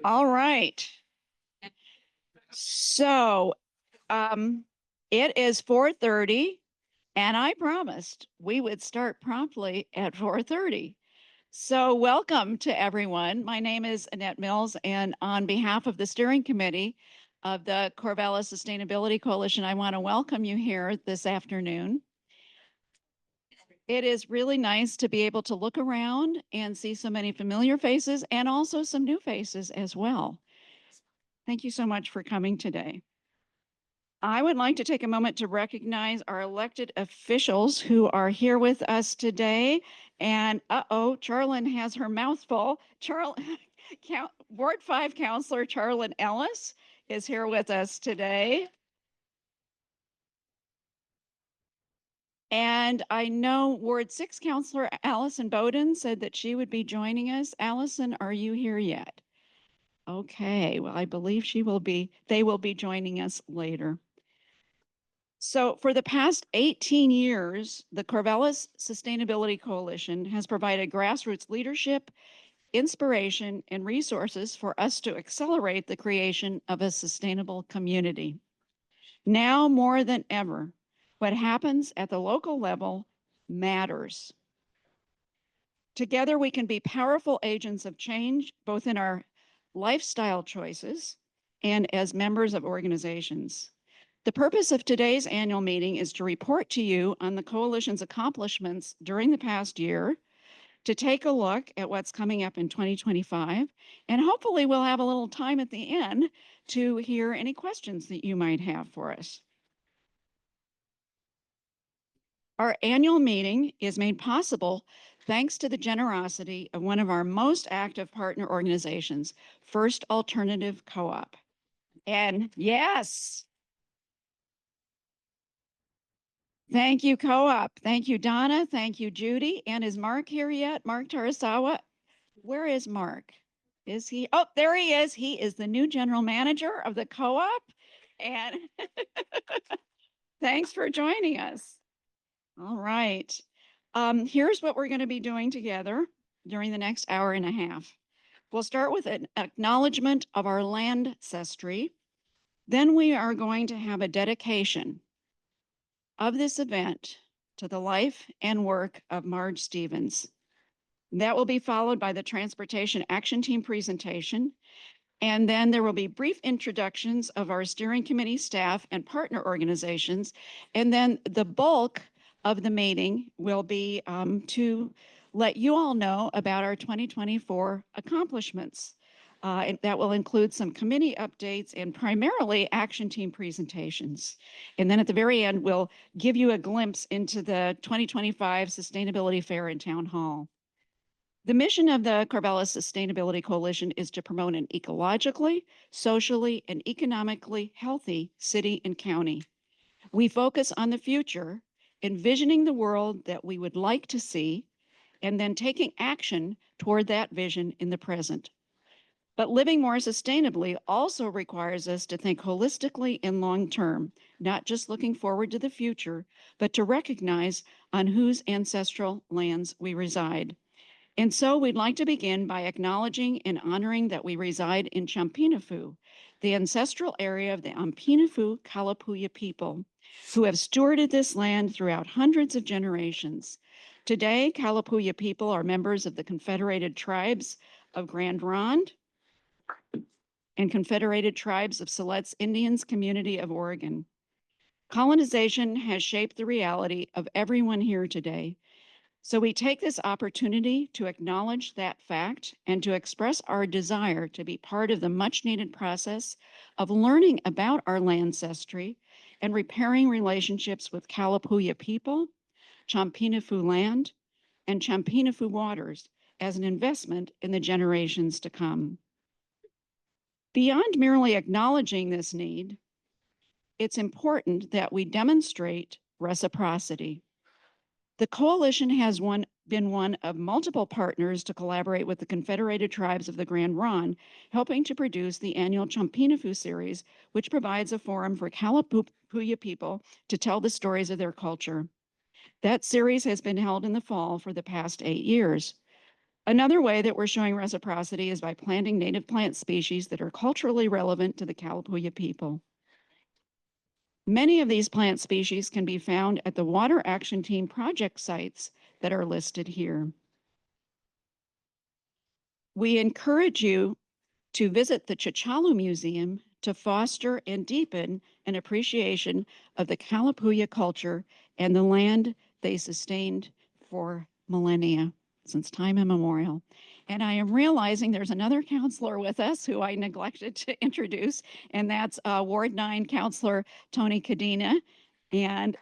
All right. So it is 4:30, and I promised we would start promptly at 4:30. So welcome to everyone. My name is Annette Mills, and on behalf of the steering committee of the Corvallis Sustainability Coalition, I want to welcome you here this afternoon. It is really nice to be able to look around and see so many familiar faces and also some new faces as well. Thank you so much for coming today. I would like to take a moment to recognize our elected officials who are here with us today. And Charlyn has her mouth full. Ward 5 Counselor Charlyn Ellis is here with us today. And I know Ward 6 Counselor Allison Bowden said that she would be joining us. Allison, are you here yet? Okay, well, I believe they will be joining us later. So for the past 18 years, the Corvallis Sustainability Coalition has provided grassroots leadership, inspiration, and resources for us to accelerate the creation of a sustainable community. Now more than ever, what happens at the local level matters. Together, we can be powerful agents of change, both in our lifestyle choices and as members of organizations. The purpose of today's annual meeting is to report to you on the Coalition's accomplishments during the past year, to take a look at what's coming up in 2025, and hopefully we'll have a little time at the end to hear any questions that you might have for us. Our annual meeting is made possible thanks to the generosity of one of our most active partner organizations, First Alternative Co-op. And yes, thank you, Co-op. Thank you, Donna. Thank you, Judy. And is Mark here yet? Mark Tarasawa? Where is Mark? Is he? Oh, there he is. He is the new general manager of the Co-op. And thanks for joining us. All right. Here's what we're going to be doing together during the next hour and a half. We'll start with an acknowledgement of our land ancestry. Then we are going to have a dedication of this event to the life and work of Marge Stevens. That will be followed by the Transportation Action Team presentation. And then there will be brief introductions of our steering committee staff and partner organizations. And then the bulk of the meeting will be to let you all know about our 2024 accomplishments. And that will include some committee updates and primarily action team presentations. And then at the very end, we'll give you a glimpse into the 2025 Sustainability Fair and Town Hall. The mission of the Corvallis Sustainability Coalition is to promote an ecologically, socially, and economically healthy city and county. We focus on the future, envisioning the world that we would like to see, and then taking action toward that vision in the present. But living more sustainably also requires us to think holistically and long-term, not just looking forward to the future, but to recognize on whose ancestral lands we reside. And so we'd like to begin by acknowledging and honoring that we reside in Champinafu, the ancestral area of the Ampinafu Kalapuya people, who have stewarded this land throughout hundreds of generations. Today, Kalapuya people are members of the Confederated Tribes of Grand Ronde and Confederated Tribes of Siletz Indians Community of Oregon. Colonization has shaped the reality of everyone here today. So we take this opportunity to acknowledge that fact and to express our desire to be part of the much needed process of learning about our ancestry and repairing relationships with Kalapuya people, Champinafu land, and Champinafu waters as an investment in the generations to come. Beyond merely acknowledging this need, it's important that we demonstrate reciprocity. The coalition has been one of multiple partners to collaborate with the Confederated Tribes of the Grand Ronde, helping to produce the annual Champinafu series, which provides a forum for Kalapuya people to tell the stories of their culture. That series has been held in the fall for the past 8 years. Another way that we're showing reciprocity is by planting native plant species that are culturally relevant to the Kalapuya people. Many of these plant species can be found at the Water Action Team project sites that are listed here. We encourage you to visit the Chichalu Museum to foster and deepen an appreciation of the Kalapuya culture and the land they sustained for millennia, since time immemorial. And I am realizing there's another counselor with us who I neglected to introduce, and that's Ward 9 Counselor Tony Cadena. And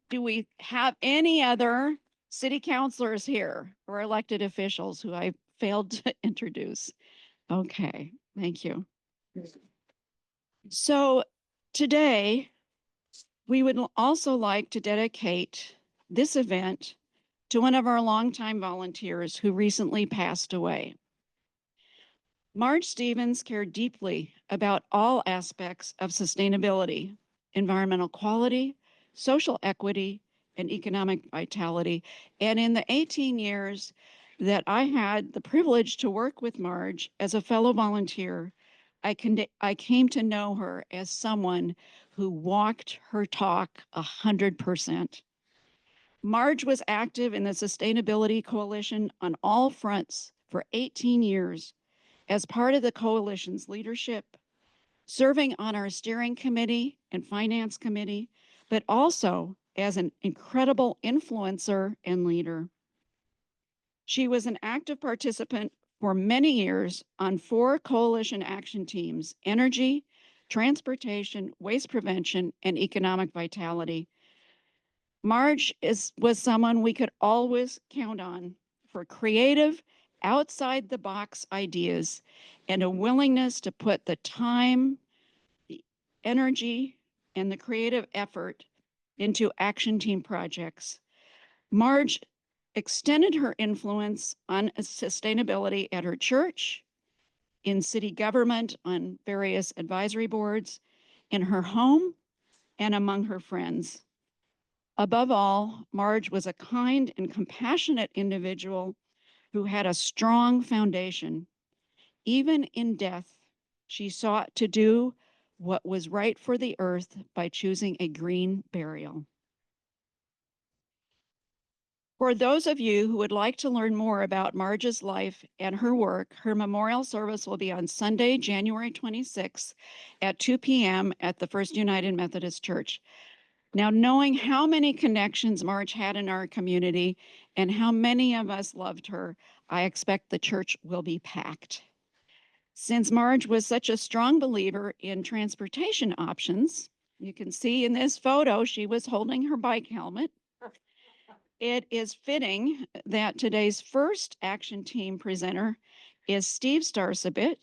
do we have any other city councilors here or elected officials who I failed to introduce? Okay, thank you. So today, we would also like to dedicate this event to one of our longtime volunteers who recently passed away. Marge Stevens cared deeply about all aspects of sustainability, environmental quality, social equity, and economic vitality. And in the 18 years that I had the privilege to work with Marge as a fellow volunteer, I came to know her as someone who walked her talk 100%. Marge was active in the Sustainability Coalition on all fronts for 18 years as part of the coalition's leadership, serving on our steering committee and finance committee, but also as an incredible influencer and leader. She was an active participant for many years on 4 coalition action teams: energy, transportation, waste prevention, and economic vitality. Marge was someone we could always count on for creative, outside the box ideas and a willingness to put the time, the energy, and the creative effort into action team projects. Marge extended her influence on sustainability at her church, in city government, on various advisory boards, in her home, and among her friends. Above all, Marge was a kind and compassionate individual who had a strong foundation. Even in death, she sought to do what was right for the earth by choosing a green burial. For those of you who would like to learn more about Marge's life and her work, her memorial service will be on Sunday, January 26th at 2 p.m. at the First United Methodist Church. Now, knowing how many connections Marge had in our community and how many of us loved her, I expect the church will be packed. Since Marge was such a strong believer in transportation options, you can see in this photo, she was holding her bike helmet. It is fitting that today's first action team presenter is Steve Starsevich,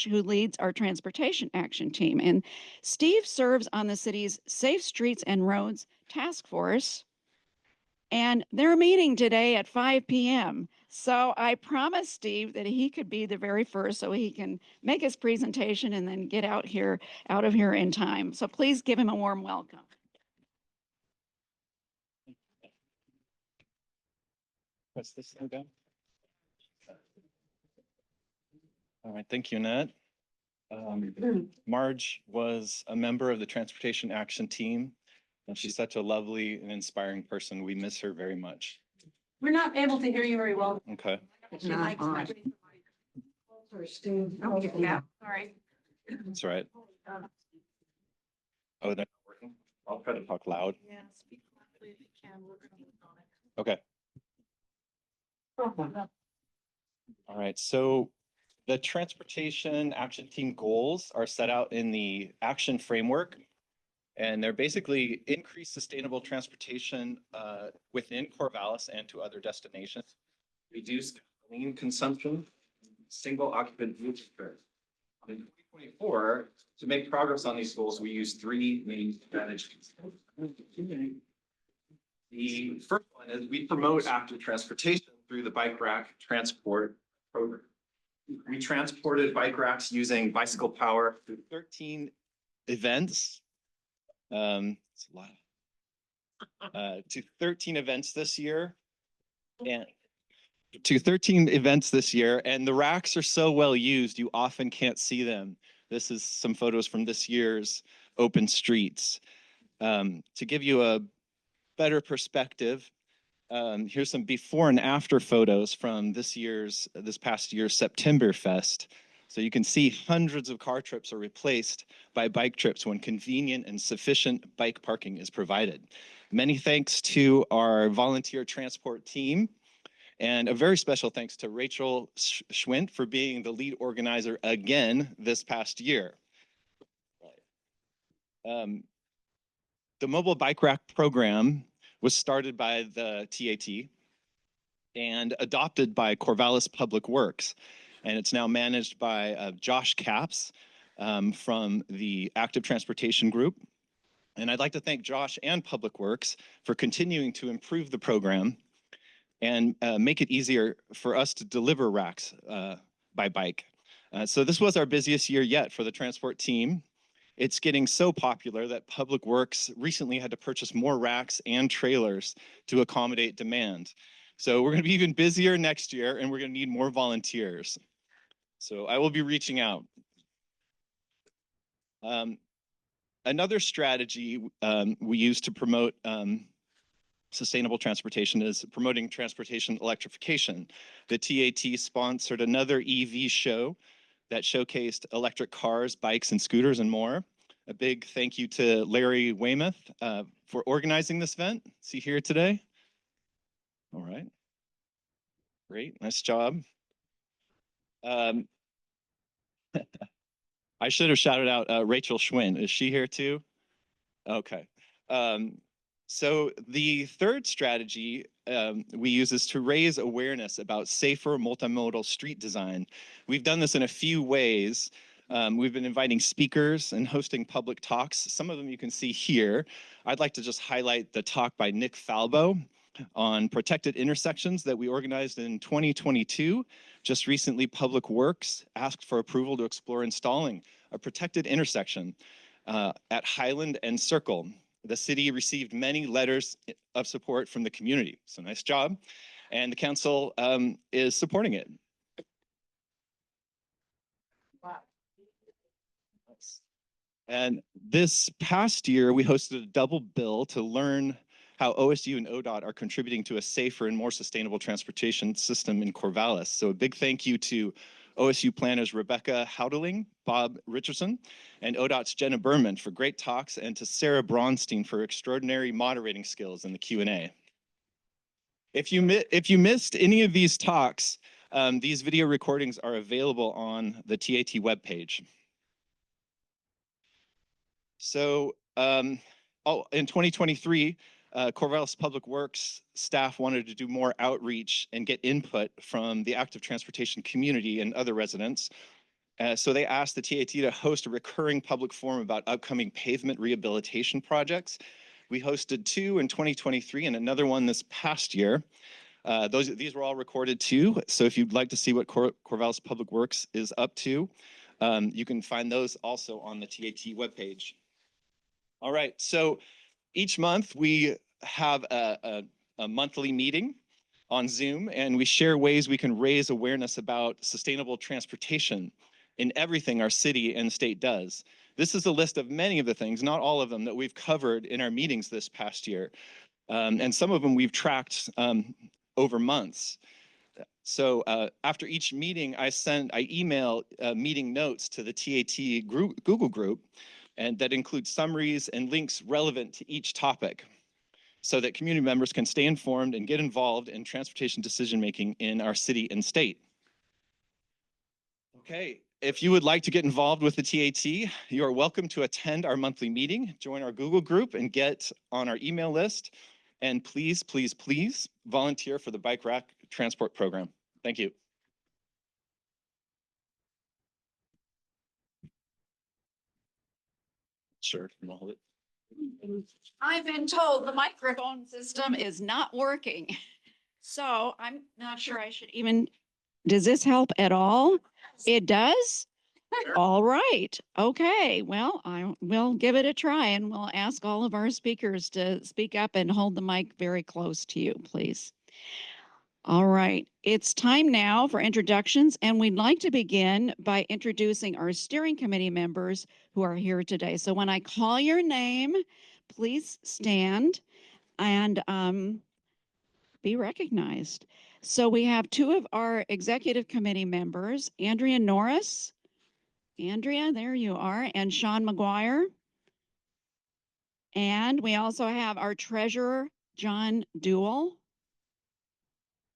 who leads our transportation action team. And Steve serves on the city's Safe Streets and Roads Task Force. And they're meeting today at 5 p.m. So I promised Steve that he could be the very first so he can make his presentation and then get out of here in time. So please give him a warm welcome. What's this again? All right, thank you, Ned. Marge was a member of the Transportation Action Team, and she's such a lovely and inspiring person. We miss her very much. We're not able to hear you very well. Okay. Sorry. That's right. Oh, they're not working? I'll try to talk loud. Yeah, speak loudly if you can. We're gonna work on it. Okay. All right, so the Transportation Action Team goals are set out in the action framework, and they're basically increase sustainable transportation within Corvallis and to other destinations, reduce gasoline consumption, single occupant vehicle fares. In 2024, to make progress on these goals, we use 3 main strategies. The first one is we promote active transportation through the bike rack transport program. We transported bike racks using bicycle power through 13 events. It's a lot. To 13 events this year. And to 13 events this year, and the racks are so well used, you often can't see them. This is some photos from this year's open streets. To give you a better perspective, here's some before and after photos from this past year's September Fest. So you can see hundreds of car trips are replaced by bike trips when convenient and sufficient bike parking is provided. Many thanks to our volunteer transport team, and a very special thanks to Rachel Schwint for being the lead organizer again this past year. The mobile bike rack program was started by the TAT and adopted by Corvallis Public Works. And it's now managed by Josh Capps from the Active Transportation Group. And I'd like to thank Josh and Public Works for continuing to improve the program and make it easier for us to deliver racks by bike. So this was our busiest year yet for the transport team. It's getting so popular that Public Works recently had to purchase more racks and trailers to accommodate demand. So we're going to be even busier next year, and we're going to need more volunteers. So I will be reaching out. Another strategy we use to promote sustainable transportation is promoting transportation electrification. The TAT sponsored another EV show that showcased electric cars, bikes, and scooters, and more. A big thank you to Larry Weymouth for organizing this event. Is he here today? All right. Great, nice job. I should have shouted out Rachel Schwinn. Is she here too? Okay. So the third strategy we use is to raise awareness about safer multimodal street design. We've done this in a few ways. We've been inviting speakers and hosting public talks. Some of them you can see here. I'd like to just highlight the talk by Nick Falbo on protected intersections that we organized in 2022. Just recently, Public Works asked for approval to explore installing a protected intersection at Highland and Circle. The city received many letters of support from the community. So nice job. And the council is supporting it. Wow. And this past year, we hosted a double bill to learn how OSU and ODOT are contributing to a safer and more sustainable transportation system in Corvallis. So a big thank you to OSU planners Rebecca Houdeling, Bob Richardson, and ODOT's Jenna Berman for great talks, and to Sarah Braunstein for extraordinary moderating skills in the Q&A. If you missed any of these talks, these video recordings are available on the TAT webpage. So in 2023, Corvallis Public Works staff wanted to do more outreach and get input from the active transportation community and other residents. So they asked the TAT to host a recurring public forum about upcoming pavement rehabilitation projects. We hosted 2 in 2023 and another one this past year. These were all recorded too. So if you'd like to see what Corvallis Public Works is up to, you can find those also on the TAT webpage. All right, so each month we have a monthly meeting on Zoom, and we share ways we can raise awareness about sustainable transportation in everything our city and state does. This is a list of many of the things, not all of them, that we've covered in our meetings this past year. And some of them we've tracked over months. So after each meeting, I email meeting notes to the TAT Google group, and that includes summaries and links relevant to each topic, so that community members can stay informed and get involved in transportation decision-making in our city and state. Okay, if you would like to get involved with the TAT, you are welcome to attend our monthly meeting, join our Google group, and get on our email list. And please, please, please volunteer for the Bike Rack Transport Program. Thank you. Sure, I'll hold it. I've been told the microphone system is not working. So I'm not sure I should even, does this help at all? It does? All right. Okay. Well, I will give it a try, and we'll ask all of our speakers to speak up and hold the mic very close to you, please. All right, it's time now for introductions, and we'd like to begin by introducing our steering committee members who are here today. So when I call your name, please stand and be recognized. So we have two of our executive committee members, Andrea Norris. Andrea, there you are, and Sean McGuire. And we also have our treasurer, John Duell.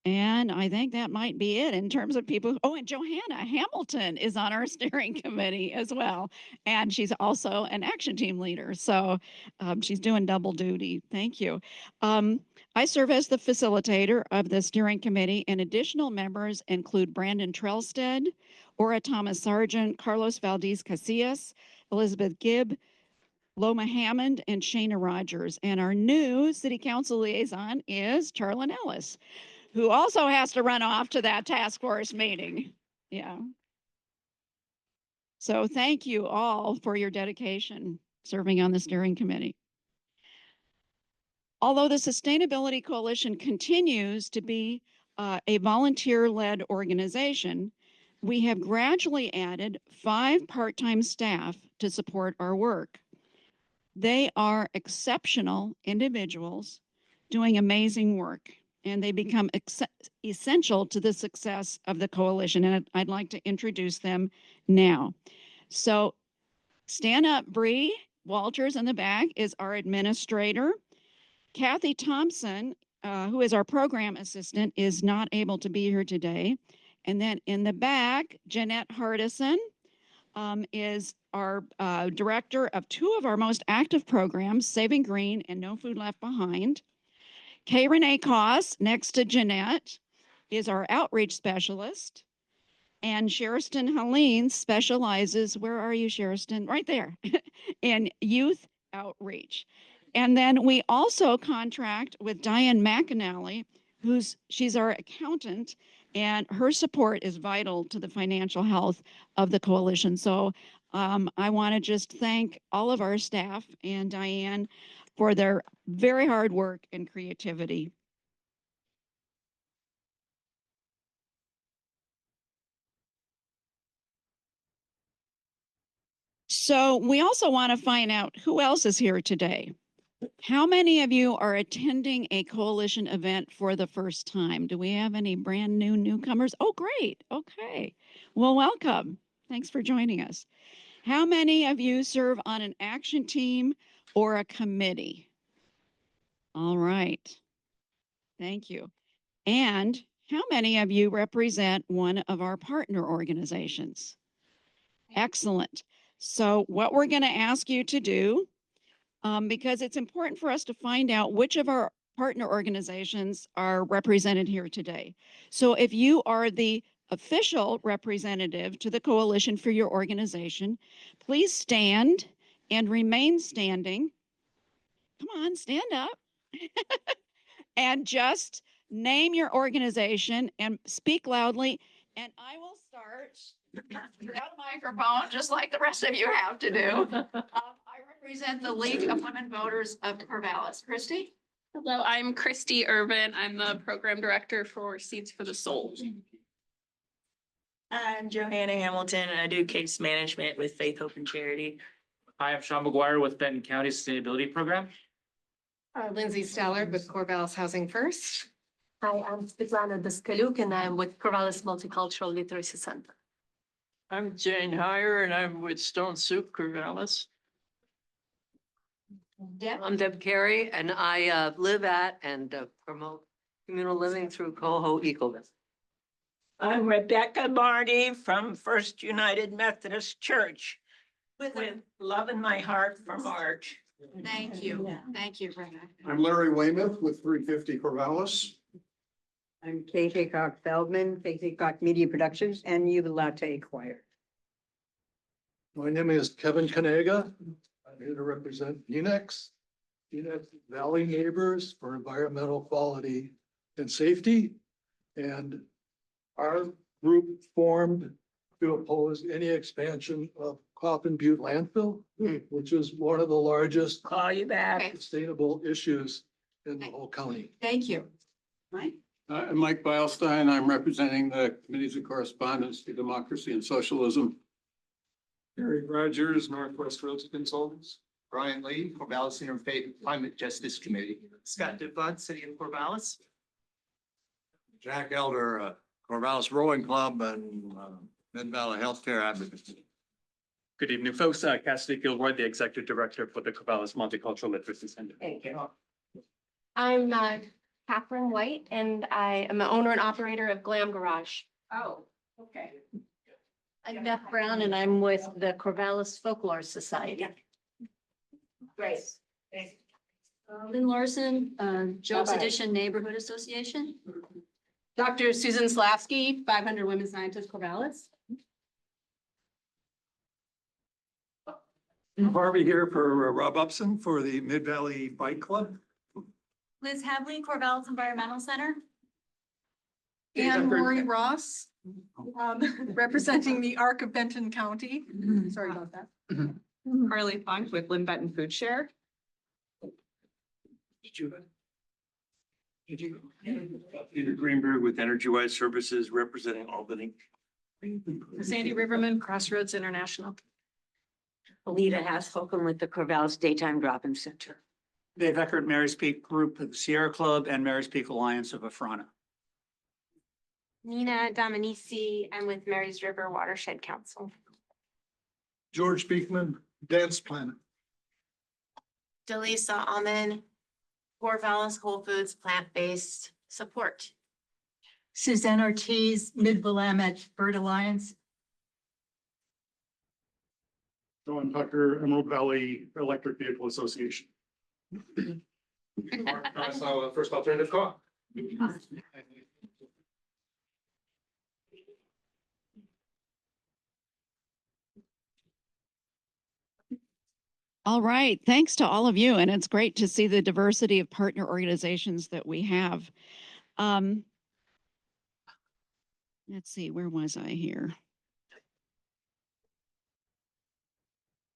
And I think that might be it in terms of people. Oh, and Johanna Hamilton is on our steering committee as well. And she's also an action team leader. So she's doing double duty. Thank you. I serve as the facilitator of the steering committee, and additional members include Brandon Trelstead, Ora Thomas Sargent, Carlos Valdez Casillas, Elizabeth Gibb, Loma Hammond, and Shana Rogers. And our new city council liaison is Charlene Ellis, who also has to run off to that task force meeting. Yeah. So thank you all for your dedication serving on the steering committee. Although the Sustainability Coalition continues to be a volunteer-led organization, we have gradually added 5 part-time staff to support our work. They are exceptional individuals doing amazing work, and they become essential to the success of the coalition. And I'd like to introduce them now. So stand up, Bree Walters in the back is our administrator. Kathy Thompson, who is our program assistant, is not able to be here today. And then in the back, Jeanette Hardison is our director of 2 of our most active programs, Saving Green and No Food Left Behind. Kay Renee Koss, next to Jeanette, is our outreach specialist. And Sheriston Helene specializes, where are you, Sheriston? Right there, in youth outreach. And then we also contract with Diane McAnally, she's our accountant, and her support is vital to the financial health of the coalition. So I want to just thank all of our staff and Diane for their very hard work and creativity. So we also want to find out who else is here today. How many of you are attending a coalition event for the first time? Do we have any brand new newcomers? Oh, great. Okay. Well, welcome. Thanks for joining us. How many of you serve on an action team or a committee? All right. Thank you. And how many of you represent one of our partner organizations? Excellent. So what we're going to ask you to do, because it's important for us to find out which of our partner organizations are represented here today. So if you are the official representative to the coalition for your organization, please stand and remain standing. Come on, stand up. And just name your organization and speak loudly. And I will start without a microphone, just like the rest of you have to do. I represent the League of Women Voters of Corvallis. Christy? Hello, I'm Christy Irvin. I'm the program director for Seeds for the Soul. I'm Johanna Hamilton, and I do case management with Faith, Hope, and Charity. Hi, I'm Sean McGuire with Benton County Sustainability Program. Lindsay Stallard with Corvallis Housing First. Hi, I'm Svetlana Daskaluk, and I'm with Corvallis Multicultural Literacy Center. I'm Jane Heyer, and I'm with Stone Soup Corvallis. Deb? I'm Deb Carey, and I live at and promote communal living through Coho Ecoville. I'm Rebecca Marty from First United Methodist Church with love in my heart for March. Thank you. Thank you, Brenda. I'm Larry Weymouth with 350 Corvallis. I'm Kate Haycock Feldman, Kate Haycock Media Productions, and Yuba Latte Choir. My name is Kevin Kanega. I'm here to represent PNX Valley Neighbors for Environmental Quality and Safety. And our group formed to oppose any expansion of Coffin Butte landfill, which is one of the largest Call you back. Okay. sustainable issues in the whole county. Thank you. Right. I'm Mike Beilstein. I'm representing the Committees of Correspondence to Democracy and Socialism. Eric Rogers, Northwest Realty Consultants. Brian Lee, Corvallis Interfaith Climate Justice Committee. Scott DeBunt, City of Corvallis. Jack Elder, Corvallis Rowing Club and Mid-Valley Healthcare Advocacy. Good evening, folks. Cassidy Gilroy, the Executive Director for the Corvallis Multicultural Literacy Center. Thank you. I'm Catherine White, and I am the owner and operator of Glam Garage. Oh, okay. I'm Beth Brown, and I'm with the Corvallis Folklore Society. Great. Lynn Larson, Joe's Bye-bye. Edition Neighborhood Association. Dr. Susan Slavsky, 500 Women Scientists, Corvallis. Barbie here for Rob Upson for the Mid-Valley Bike Club. Liz Havley, Corvallis Environmental Center. And Lori Ross, representing the Arc of Benton County. Sorry about that. Carly Funk with Lynn Benton Food Share. Did you? Peter Greenberg with Energy Wise Services representing Albany. Sandy Riverman, Crossroads International. Alita Hasshofen with the Corvallis Daytime Drop-In Center. Dave Eckert, Mary's Peak Group of the Sierra Club and Mary's Peak Alliance of Afrana. Nina Dominici, I'm with Mary's River Watershed Council. George Beekman, Dance Planet. Delisa Alman, Corvallis Whole Foods Plant-Based Support. Suzanne Ortiz, Mid-Willamette Bird Alliance. John Tucker, Emerald Valley Electric Vehicle Association. First Alternative Co. All right, thanks to all of you, and it's great to see the diversity of partner organizations that we have. Let's see, where was I here?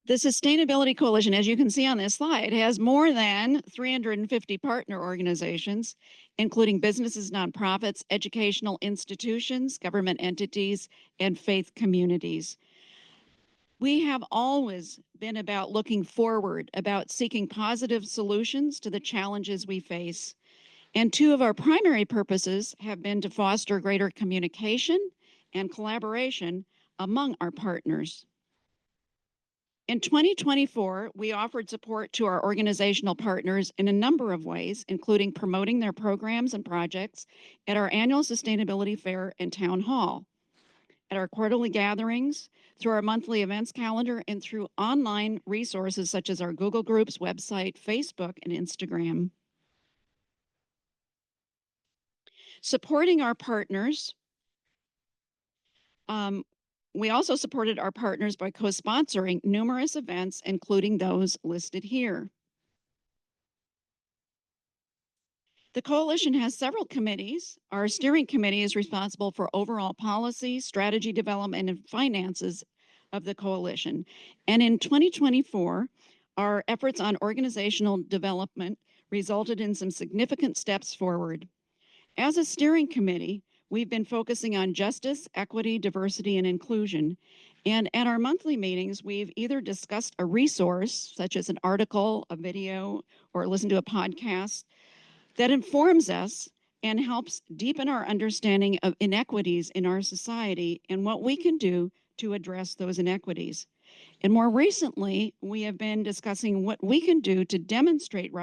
The Sustainability Coalition, as you can see on this slide, has more than 350 partner organizations, including businesses, nonprofits, educational institutions, government entities, and faith communities. We have always been about looking forward, about seeking positive solutions to the challenges we face. And two of our primary purposes have been to foster greater communication and collaboration among our partners. In 2024, we offered support to our organizational partners in a number of ways, including promoting their programs and projects at our annual Sustainability Fair and Town Hall, at our quarterly gatherings, through our monthly events calendar, and through online resources such as our Google Groups, website, Facebook, and Instagram. Supporting our partners, we also supported our partners by co-sponsoring numerous events, including those listed here. The coalition has several committees. Our steering committee is responsible for overall policy, strategy development, and finances of the coalition. And in 2024, our efforts on organizational development resulted in some significant steps forward. As a steering committee, we've been focusing on justice, equity, diversity, and inclusion. And at our monthly meetings, we've either discussed a resource, such as an article, a video, or listened to a podcast that informs us and helps deepen our understanding of inequities in our society and what we can do to address those inequities. And more recently, we have been discussing what we can do to demonstrate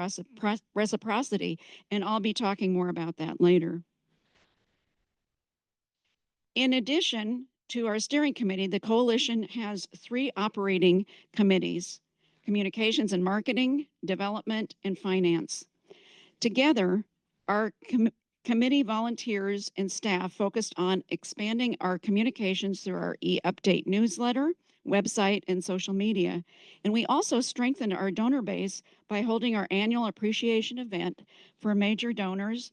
reciprocity, and I'll be talking more about that later. In addition to our steering committee, the coalition has 3 operating committees: communications and marketing, development, and finance. Together, our committee volunteers and staff focused on expanding our communications through our e-update newsletter, website, and social media. And we also strengthened our donor base by holding our annual appreciation event for major donors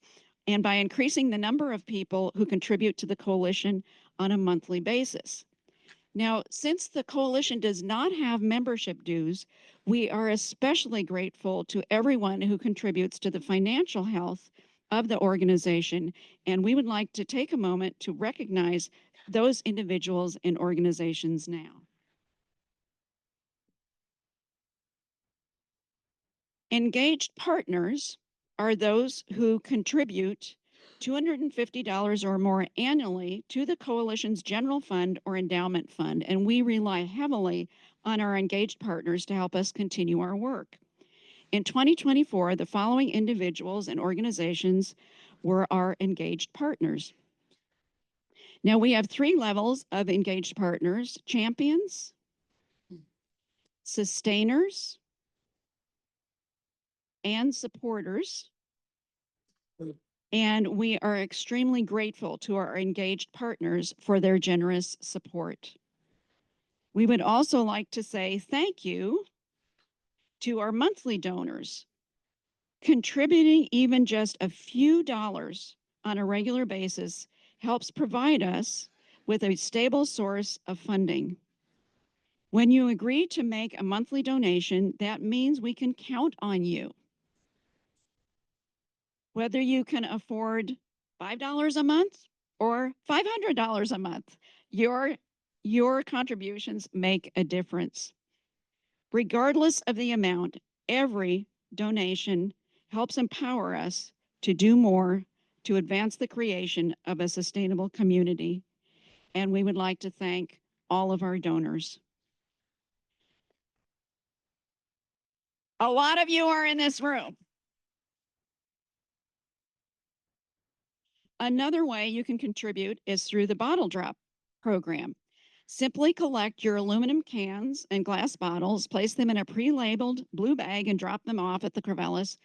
and by increasing the number of people who contribute to the coalition on a monthly basis. Now, since the coalition does not have membership dues, we are especially grateful to everyone who contributes to the financial health of the organization, and we would like to take a moment to recognize those individuals and organizations now. Engaged partners are those who contribute $250 or more annually to the coalition's general fund or endowment fund, and we rely heavily on our engaged partners to help us continue our work. In 2024, the following individuals and organizations were our engaged partners. Now we have 3 levels of engaged partners: champions, sustainers, and supporters. And we are extremely grateful to our engaged partners for their generous support. We would also like to say thank you to our monthly donors. Contributing even just a few dollars on a regular basis helps provide us with a stable source of funding. When you agree to make a monthly donation, that means we can count on you. Whether you can afford $5 a month or $500 a month, your contributions make a difference. Regardless of the amount, every donation helps empower us to do more to advance the creation of a sustainable community. And we would like to thank all of our donors. A lot of you are in this room. Another way you can contribute is through the bottle drop program. Simply collect your aluminum cans and glass bottles, place them in a pre-labeled blue bag, and drop them off at the Corvallis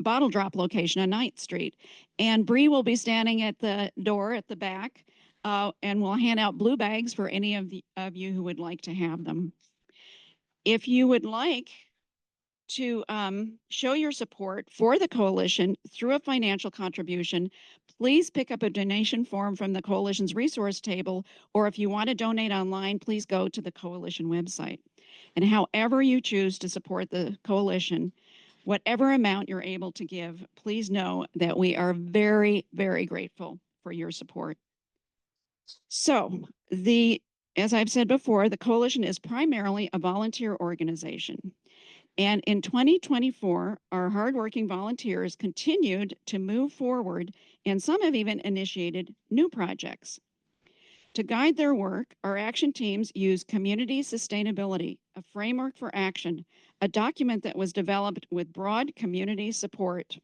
bottle drop location on 9th Street. And Bree will be standing at the door at the back, and we'll hand out blue bags for any of you who would like to have them. If you would like to show your support for the coalition through a financial contribution, please pick up a donation form from the coalition's resource table, or if you want to donate online, please go to the coalition website. And however you choose to support the coalition, whatever amount you're able to give, please know that we are very, very grateful for your support. So as I've said before, the coalition is primarily a volunteer organization. And in 2024, our hardworking volunteers continued to move forward, and some have even initiated new projects. To guide their work, our action teams use Community Sustainability, a framework for action, a document that was developed with broad community support.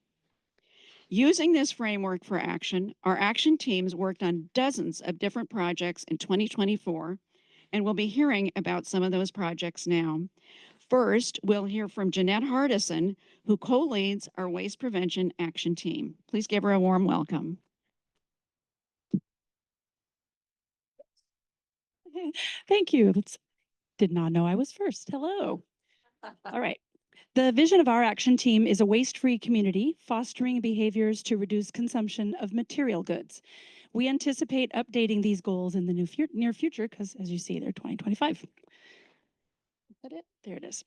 Using this framework for action, our action teams worked on dozens of different projects in 2024, and we'll be hearing about some of those projects now. First, we'll hear from Jeanette Hardison, who co-leads our Waste Prevention Action Team. Please give her a warm welcome. Thank you. Did not know I was first. Hello. All right. The vision of our action team is a waste-free community, fostering behaviors to reduce consumption of material goods. We anticipate updating these goals in the near future because, as you see, they're 2025. Is that it? There it is.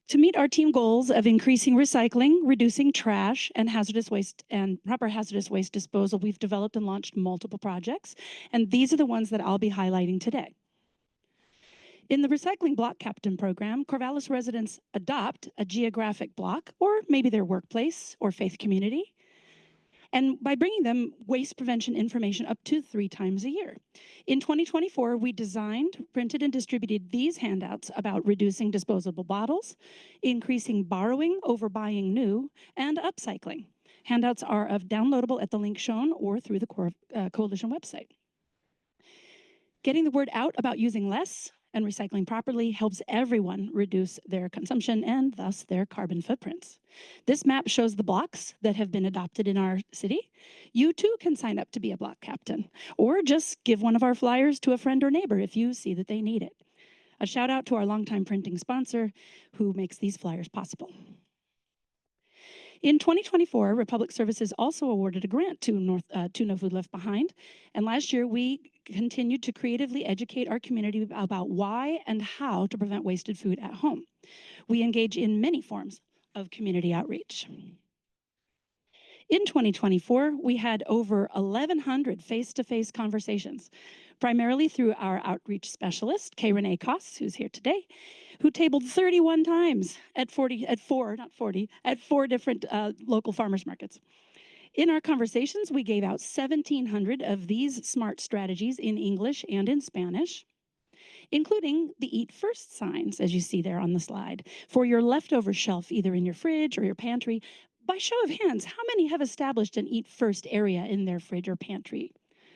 To meet our team goals of increasing recycling, reducing trash, and hazardous waste and proper hazardous waste disposal, we've developed and launched multiple projects, and these are the ones that I'll be highlighting today. In the Recycling Block Captain program, Corvallis residents adopt a geographic block, or maybe their workplace or faith community, and by bringing them waste prevention information up to 3 times a year. In 2024, we designed, printed, and distributed these handouts about reducing disposable bottles, increasing borrowing over buying new, and upcycling. Handouts are downloadable at the link shown or through the coalition website. Getting the word out about using less and recycling properly helps everyone reduce their consumption and thus their carbon footprints. This map shows the blocks that have been adopted in our city. You too can sign up to be a block captain, or just give one of our flyers to a friend or neighbor if you see that they need it. A shout out to our longtime printing sponsor who makes these flyers possible. In 2024, Republic Services also awarded a grant to No Food Left Behind, and last year we continued to creatively educate our community about why and how to prevent wasted food at home. We engage in many forms of community outreach. In 2024, we had over 1,100 face-to-face conversations, primarily through our outreach specialist, Kay Renee Koss, who's here today, who tabled 31 times at four different local farmers markets. In our conversations, we gave out 1,700 of these SMART strategies in English and in Spanish, including the Eat First signs, as you see there on the slide, for your leftover shelf, either in your fridge or your pantry. By show of hands, how many have established an Eat First area in their fridge or pantry?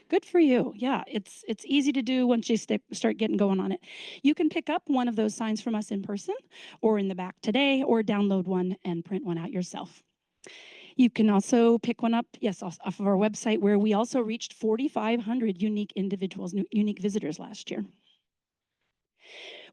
Good for you. Yeah, it's easy to do once you start getting going on it. You can pick up one of those signs from us in person or in the back today, or download one and print one out yourself. You can also pick one up, yes, off of our website, where we also reached 4,500 unique individuals, unique visitors last year.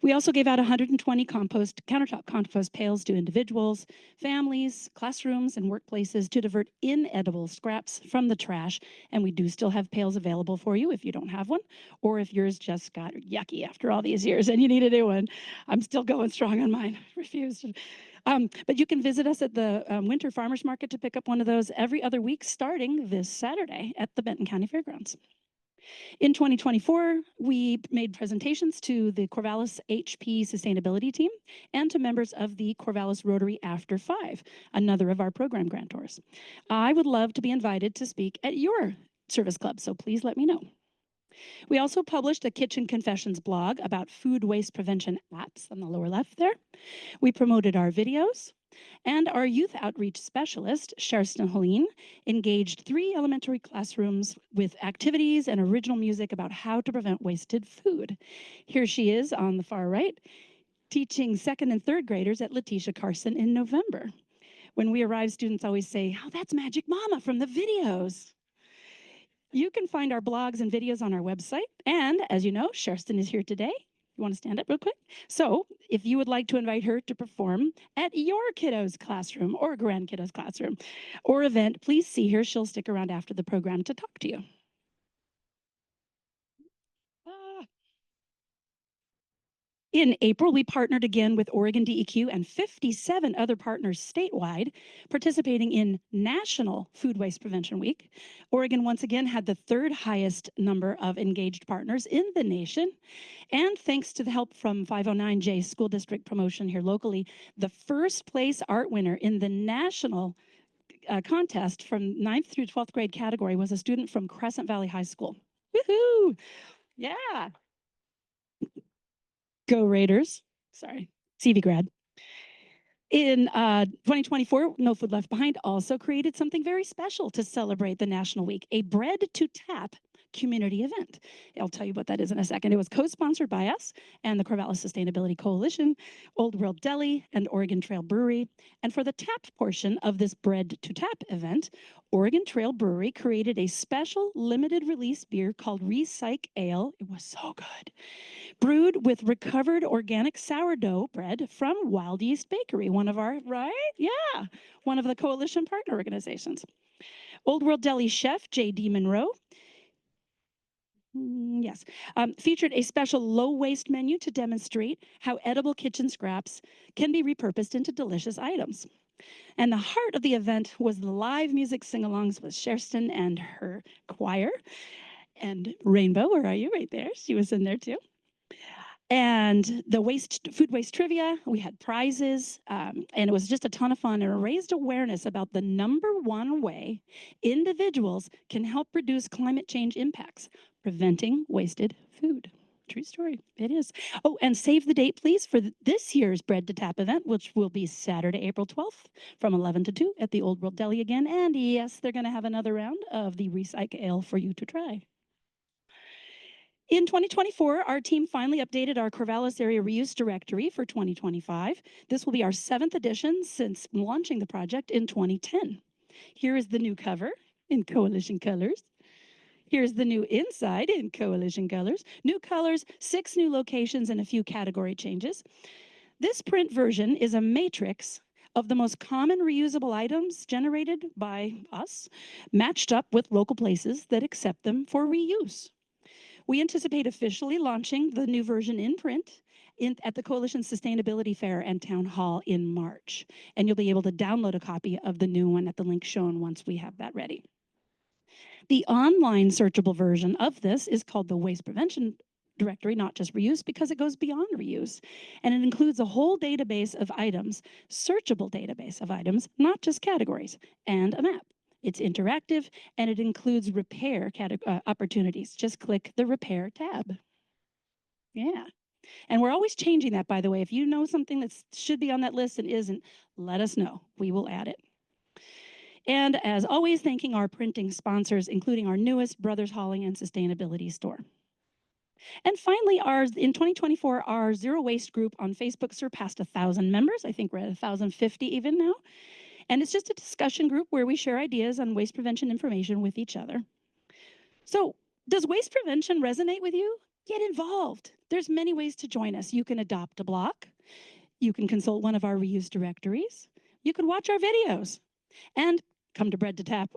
We also gave out 120 countertop compost pails to individuals, families, classrooms, and workplaces to divert inedible scraps from the trash. And we do still have pails available for you if you don't have one, or if yours just got yucky after all these years and you need a new one. I'm still going strong on mine. Refused. But you can visit us at the Winter Farmers Market to pick up one of those every other week, starting this Saturday at the Benton County Fairgrounds. In 2024, we made presentations to the Corvallis HP sustainability team and to members of the Corvallis Rotary After 5, another of our program grantors. I would love to be invited to speak at your service club, so please let me know. We also published a Kitchen Confessions blog about food waste prevention apps on the lower left there. We promoted our videos. And our youth outreach specialist, Sherston Helene, engaged 3 elementary classrooms with activities and original music about how to prevent wasted food. Here she is on the far right, teaching 2nd and 3rd graders at Letitia Carson in November. When we arrive, students always say, "Oh, that's Magic Mama from the videos." You can find our blogs and videos on our website. And as you know, Sherston is here today. You want to stand up real quick? So if you would like to invite her to perform at your kiddo's classroom or grandkiddo's classroom or event, please see her. She'll stick around after the program to talk to you. In April, we partnered again with Oregon DEQ and 57 other partners statewide, participating in National Food Waste Prevention Week. Oregon once again had the 3rd highest number of engaged partners in the nation. And thanks to the help from 509J School District Promotion here locally, the 1st place art winner in the national contest from 9th through 12th grade category was a student from Crescent Valley High School. Woohoo! Yeah. Go Raiders. Sorry, CV grad. In 2024, No Food Left Behind also created something very special to celebrate the National Week, a Bread to Tap community event. I'll tell you what that is in a second. It was co-sponsored by us and the Corvallis Sustainability Coalition, Old World Deli, and Oregon Trail Brewery. And for the tap portion of this Bread to Tap event, Oregon Trail Brewery created a special limited release beer called Recyc Ale. It was so good. Brewed with recovered organic sourdough bread from Wild Yeast Bakery, one of our, right? Yeah, one of the coalition partner organizations. Old World Deli chef J.D. Monroe, featured a special low waste menu to demonstrate how edible kitchen scraps can be repurposed into delicious items. And the heart of the event was the live music sing-alongs with Sherston and her choir. And Rainbow, where are you? Right there. She was in there too. And the food waste trivia, we had prizes, and it was just a ton of fun, and it raised awareness about the #1 way individuals can help reduce climate change impacts, preventing wasted food. True story, it is. Oh, and save the date, please, for this year's Bread to Tap event, which will be Saturday, April 12th from 11 to 2 at the Old World Deli again. And yes, they're going to have another round of the Recyc Ale for you to try. In 2024, our team finally updated our Corvallis Area Reuse Directory for 2025. This will be our 7th edition since launching the project in 2010. Here is the new cover in coalition colors. Here's the new inside in coalition colors. New colors, 6 new locations, and a few category changes. This print version is a matrix of the most common reusable items generated by us, matched up with local places that accept them for reuse. We anticipate officially launching the new version in print at the Coalition Sustainability Fair and Town Hall in March. And you'll be able to download a copy of the new one at the link shown once we have that ready. The online searchable version of this is called the Waste Prevention Directory, not just reuse, because it goes beyond reuse. And it includes a whole database of items, searchable database of items, not just categories, and a map. It's interactive and it includes repair opportunities. Just click the repair tab. Yeah. And we're always changing that, by the way. If you know something that should be on that list and isn't, let us know. We will add it. And as always, thanking our printing sponsors, including our newest Brothers Hauling and Sustainability store. And finally, in 2024, our Zero Waste group on Facebook surpassed 1,000 members. I think we're at 1,050 even now. And it's just a discussion group where we share ideas on waste prevention information with each other. So does waste prevention resonate with you? Get involved. There's many ways to join us. You can adopt a block. You can consult one of our reuse directories. You can watch our videos. And come to Bread to Tap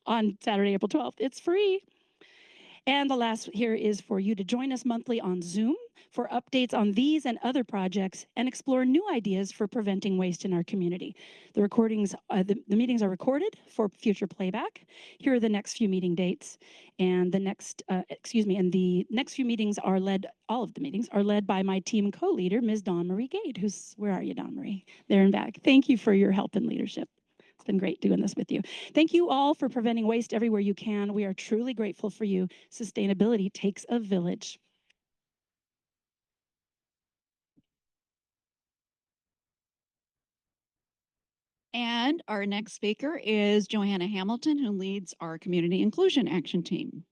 on Saturday, April 12th. It's free. And the last here is for you to join us monthly on Zoom for updates on these and other projects and explore new ideas for preventing waste in our community. The recordings, the meetings are recorded for future playback. Here are the next few meeting dates. And the next, and the next few meetings are led, all of the meetings are led by my team co-leader, Ms. Dawn Marie Gade, where are you, Dawn Marie? There and back. Thank you for your help and leadership. It's been great doing this with you. Thank you all for preventing waste everywhere you can. We are truly grateful for you. Sustainability takes a village. And our next speaker is Johanna Hamilton, who leads our Community Inclusion Action Team.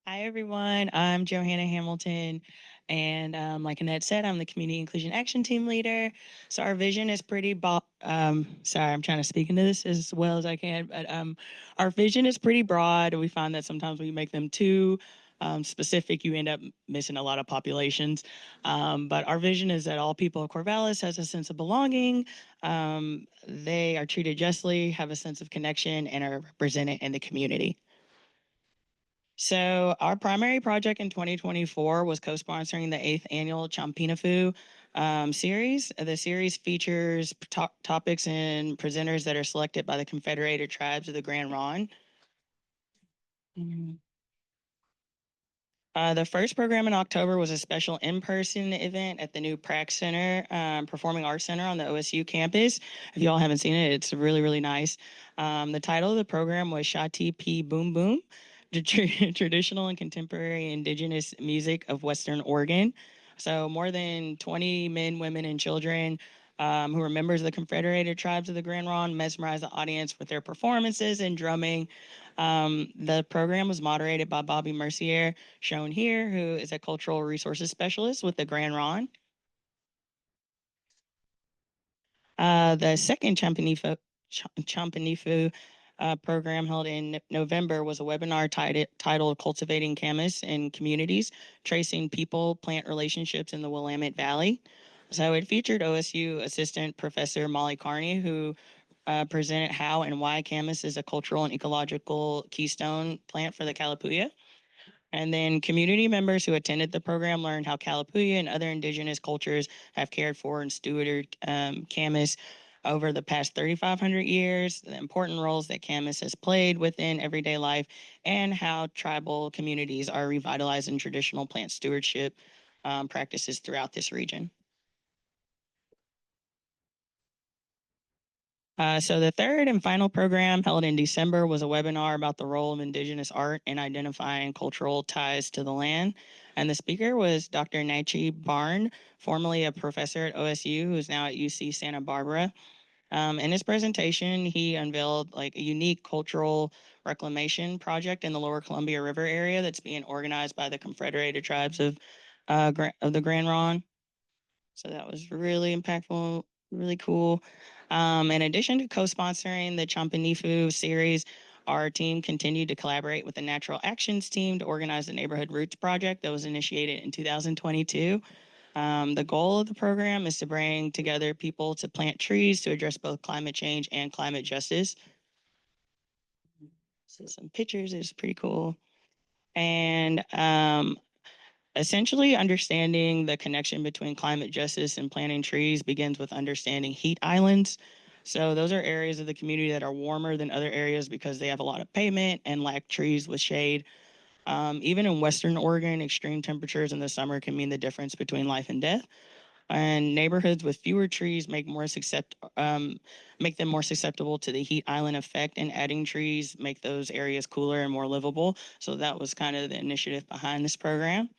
Hi, everyone. I'm Johanna Hamilton. And like Annette said, I'm the Community Inclusion Action Team leader. So our vision is pretty, sorry, I'm trying to speak into this as well as I can, but our vision is pretty broad. We find that sometimes we make them too specific, you end up missing a lot of populations. But our vision is that all people of Corvallis has a sense of belonging. They are treated justly, have a sense of connection, and are represented in the community. So our primary project in 2024 was co-sponsoring the 8th annual Champinafu series. The series features topics and presenters that are selected by the Confederated Tribes of the Grand Ronde. The first program in October was a special in-person event at the new Prac Center, Performing Arts Center on the OSU campus. If y'all haven't seen it, it's really, really nice. The title of the program was Shati P Boom Boom, the traditional and contemporary indigenous music of Western Oregon. So more than 20 men, women, and children who were members of the Confederated Tribes of the Grand Ronde mesmerized the audience with their performances and drumming. The program was moderated by Bobby Mercier, shown here, who is a cultural resources specialist with the Grand Ronde. The second Champinifu program held in November was a webinar titled Cultivating Camas in Communities, Tracing People, Plant Relationships in the Willamette Valley. So it featured OSU Assistant Professor Molly Carney, who presented how and why camas is a cultural and ecological keystone plant for the Kalapuya. And then community members who attended the program learned how Kalapuya and other indigenous cultures have cared for and stewarded camas over the past 3,500 years, the important roles that camas has played within everyday life, and how tribal communities are revitalizing traditional plant stewardship practices throughout this region. So the third and final program held in December was a webinar about the role of Indigenous art in identifying cultural ties to the land. And the speaker was Dr. Naichi Barn, formerly a professor at OSU, who is now at UC Santa Barbara. In his presentation, he unveiled like a unique cultural reclamation project in the Lower Columbia River area that's being organized by the Confederated Tribes of the Grand Ronde. So that was really impactful, really cool. In addition to co-sponsoring the Champinifu series, our team continued to collaborate with the Natural Actions team to organize the Neighborhood Roots project that was initiated in 2022. The goal of the program is to bring together people to plant trees to address both climate change and climate justice. So some pictures is pretty cool. And Essentially, understanding the connection between climate justice and planting trees begins with understanding heat islands. So those are areas of the community that are warmer than other areas because they have a lot of pavement and lack trees with shade. Even in Western Oregon, extreme temperatures in the summer can mean the difference between life and death. And neighborhoods with fewer trees make them more susceptible to the heat island effect. And adding trees make those areas cooler and more livable. So that was kind of the initiative behind this program.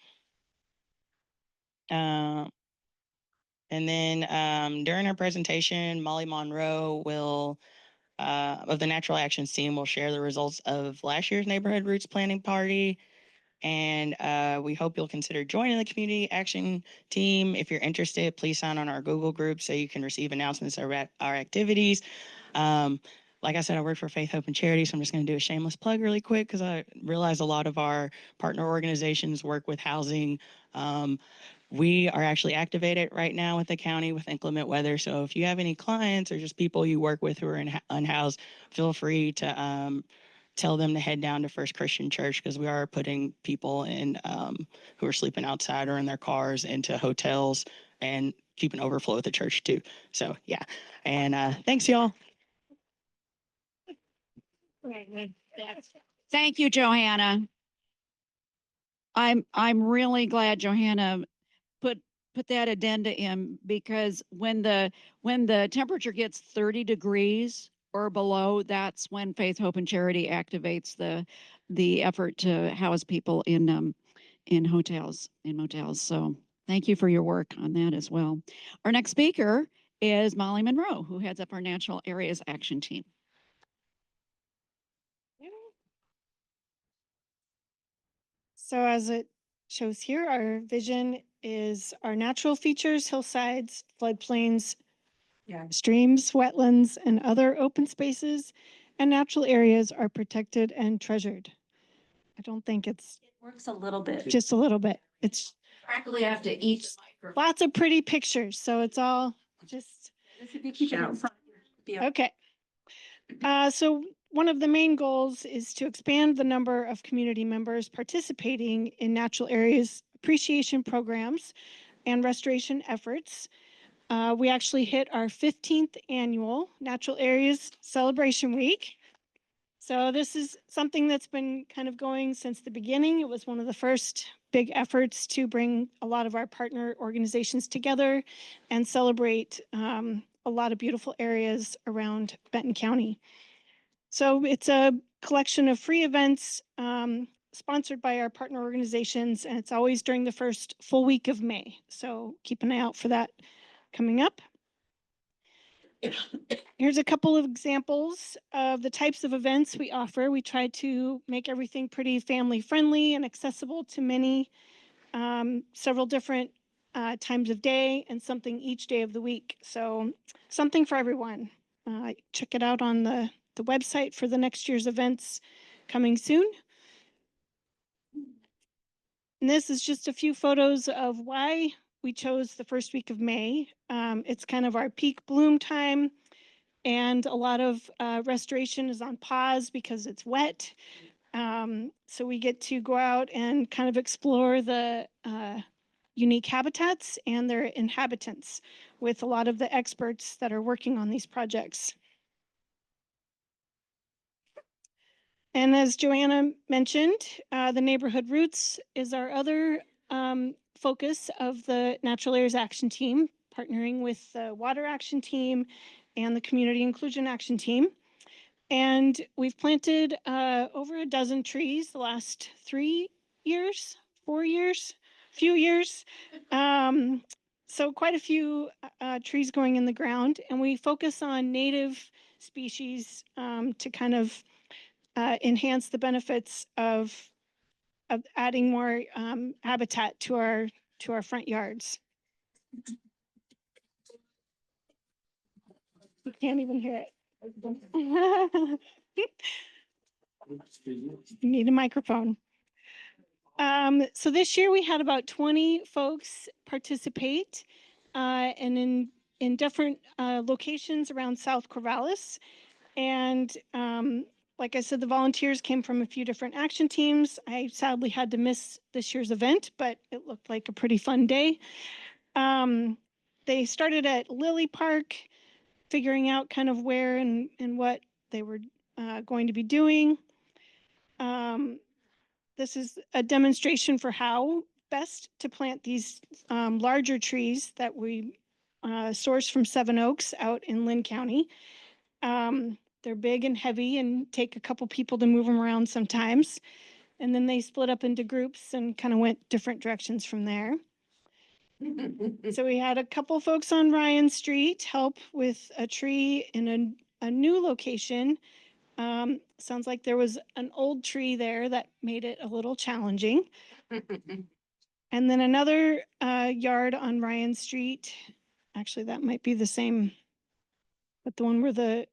And then during our presentation, Molly Monroe will of the Natural Actions team will share the results of last year's Neighborhood Roots Planting Party. And we hope you'll consider joining the community action team. If you're interested, please sign on our Google group so you can receive announcements about our activities. Like I said, I work for Faith, Hope, and Charity, so I'm just going to do a shameless plug really quick because I realize a lot of our partner organizations work with housing. We are actually activated right now with the county with inclement weather. So if you have any clients or just people you work with who are unhoused, feel free to tell them to head down to First Christian Church because we are putting people in who are sleeping outside or in their cars into hotels and keeping overflow at the church too. So yeah, and thanks y'all. Thank you, Johanna. I'm really glad Johanna put that addenda in because when the temperature gets 30 degrees or below, that's when Faith, Hope, and Charity activates the effort to house people in hotels, in motels. So thank you for your work on that as well. Our next speaker is Molly Monroe, who heads up our Natural Areas Action Team. So as it shows here, our vision is our natural features, hillsides, floodplains, streams, wetlands, and other open spaces and natural areas are protected and treasured. I don't think it works a little bit. Just a little bit. It's practically after each lots of pretty pictures. So it's all just okay. So one of the main goals is to expand the number of community members participating in natural areas appreciation programs and restoration efforts. We actually hit our 15th annual Natural Areas Celebration Week. So this is something that's been kind of going since the beginning. It was one of the first big efforts to bring a lot of our partner organizations together and celebrate a lot of beautiful areas around Benton County. So it's a collection of free events sponsored by our partner organizations, and it's always during the first full week of May. So keep an eye out for that coming up. Here's a couple of examples of the types of events we offer. We try to make everything pretty family friendly and accessible to many, several different times of day and something each day of the week. So something for everyone. Check it out on the website for the next year's events coming soon. And this is just a few photos of why we chose the first week of May. It's kind of our peak bloom time, and a lot of restoration is on pause because it's wet. So we get to go out and kind of explore the unique habitats and their inhabitants with a lot of the experts that are working on these projects. And as Joanna mentioned, the Neighborhood Roots is our other focus of the Natural Areas Action Team, partnering with the Water Action Team and the Community Inclusion Action Team. And we've planted over a dozen trees the last 3 years, 4 years, few years. So quite a few trees going in the ground, and we focus on native species to kind of enhance the benefits of adding more habitat to our front yards. You can't even hear it. You need a microphone. So this year we had about 20 folks participate and in different locations around South Corvallis. And like I said, the volunteers came from a few different action teams. I sadly had to miss this year's event, but it looked like a pretty fun day. They started at Lily Park, figuring out kind of where and what they were going to be doing. This is a demonstration for how best to plant these larger trees that we source from Seven Oaks out in Lynn County. They're big and heavy and take a couple people to move them around sometimes. And then they split up into groups and kind of went different directions from there. So we had a couple folks on Ryan Street help with a tree in a new location. Sounds like there was an old tree there that made it a little challenging. And then another yard on Ryan Street. Actually, that might be the same, but the one where the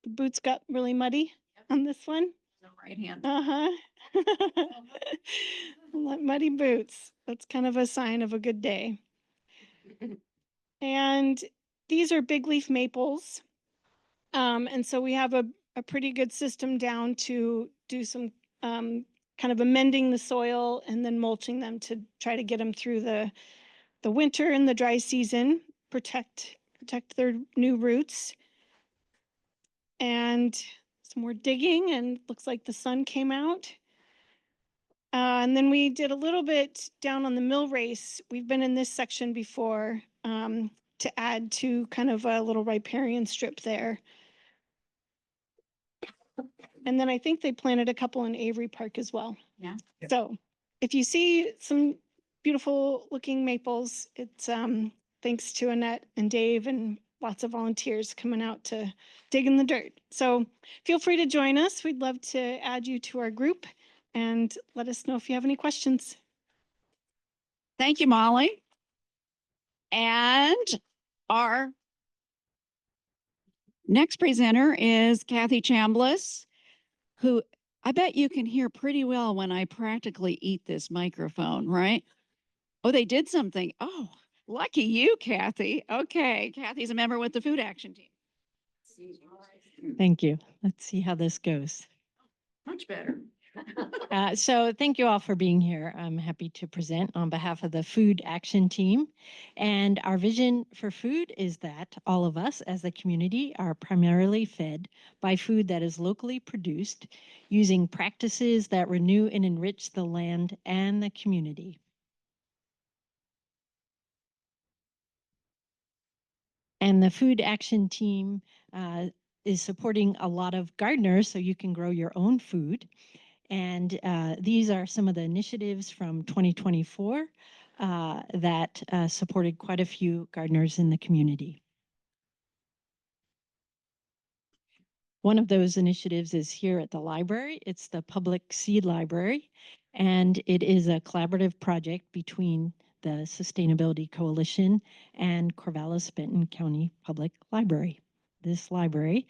boots got really muddy on this one. The right hand. Muddy boots. That's kind of a sign of a good day. And these are big leaf maples. And so we have a pretty good system down to do some kind of amending the soil and then mulching them to try to get them through the winter and the dry season, protect their new roots. And some more digging, and looks like the sun came out. And then we did a little bit down on the mill race. We've been in this section before to add to kind of a little riparian strip there. And then I think they planted a couple in Avery Park as well. Yeah. So if you see some beautiful looking maples, it's thanks to Annette and Dave and lots of volunteers coming out to dig in the dirt. So feel free to join us. We'd love to add you to our group, and let us know if you have any questions. Thank you, Molly. And our next presenter is Kathy Chambliss, who I bet you can hear pretty well when I practically eat this microphone, right? Oh, they did something. Oh, lucky you, Kathy. Okay, Kathy's a member with the Food Action Team. Thank you. Let's see how this goes. Much better. So thank you all for being here. I'm happy to present on behalf of the Food Action Team. And our vision for food is that all of us as a community are primarily fed by food that is locally produced using practices that renew and enrich the land and the community. And the Food Action Team is supporting a lot of gardeners so you can grow your own food. And these are some of the initiatives from 2024 that supported quite a few gardeners in the community. One of those initiatives is here at the library. It's the Public Seed Library, and it is a collaborative project between the Sustainability Coalition and Corvallis Benton County Public Library. This library.